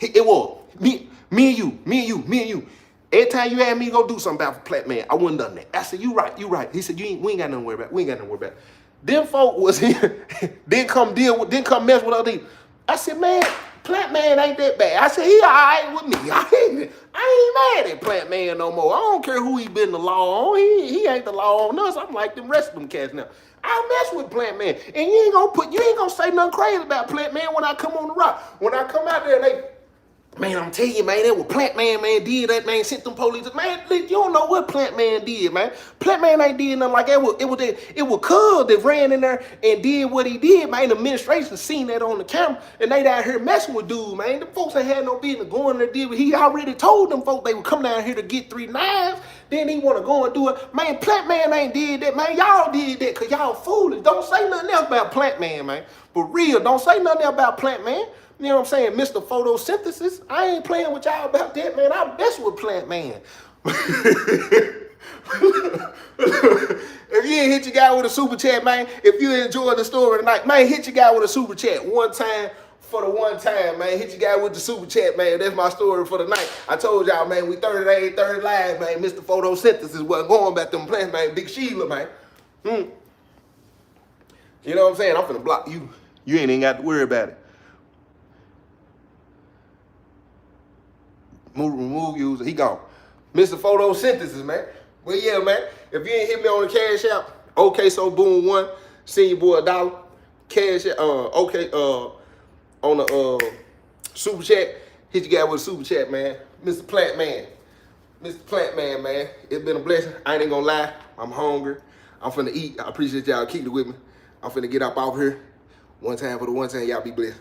It was me and you. Every time you had me go do something about Plant Man, I wouldn't done that. I said, you right. He said, we ain't got nothing to worry about. Them folk was here, didn't come mess with other people. I said, man, Plant Man ain't that bad. I said, he all right with me. I ain't mad at Plant Man no more. I don't care who he been the law on. He ain't the law on us. I'm like them rest of them cats now. I mess with Plant Man. And you ain't gonna say nothing crazy about Plant Man when I come on the rock. When I come out there, man, I'm telling you, man, that what Plant Man did, that man sent them police. Man, you don't know what Plant Man did, man. Plant Man ain't did nothing like that. It was Cuz that ran in there and did what he did, man. The administration seen that on the camera, and they down here messing with dude, man. The folks ain't had no business going there, did what he already told them folks they would come down here to get 3 knives. Then he want to go and do it. Man, Plant Man ain't did that, man. Y'all did that because y'all foolish. Don't say nothing else about Plant Man, man. For real, don't say nothing else about Plant Man. You know what I'm saying? Mr. Photosynthesis. I ain't playing with y'all about that, man. I mess with Plant Man. If you ain't hit your guy with a super chat, man, if you enjoyed the story tonight, man, hit your guy with a super chat one time for the one time, man. Hit your guy with the super chat, man. That's my story for the night. I told y'all, man, we 30 days, 30 lives, man. Mr. Photosynthesis wasn't going about them plants, man. Big Sheila, man. You know what I'm saying? I'm finna block you. You ain't even got to worry about it. Remove user, he gone. Mr. Photosynthesis, man. Well, yeah, man. If you ain't hit me on the Cash App, okay, so boom one, send your boy $1. Cash App, okay, on the super chat, hit your guy with a super chat, man. Mr. Plant Man. Mr. Plant Man, man. It's been a blessing. I ain't gonna lie. I'm hungry. I'm finna eat. I appreciate y'all keeping it with me. I'm finna get up out here. One time for the one time. Y'all be blessed.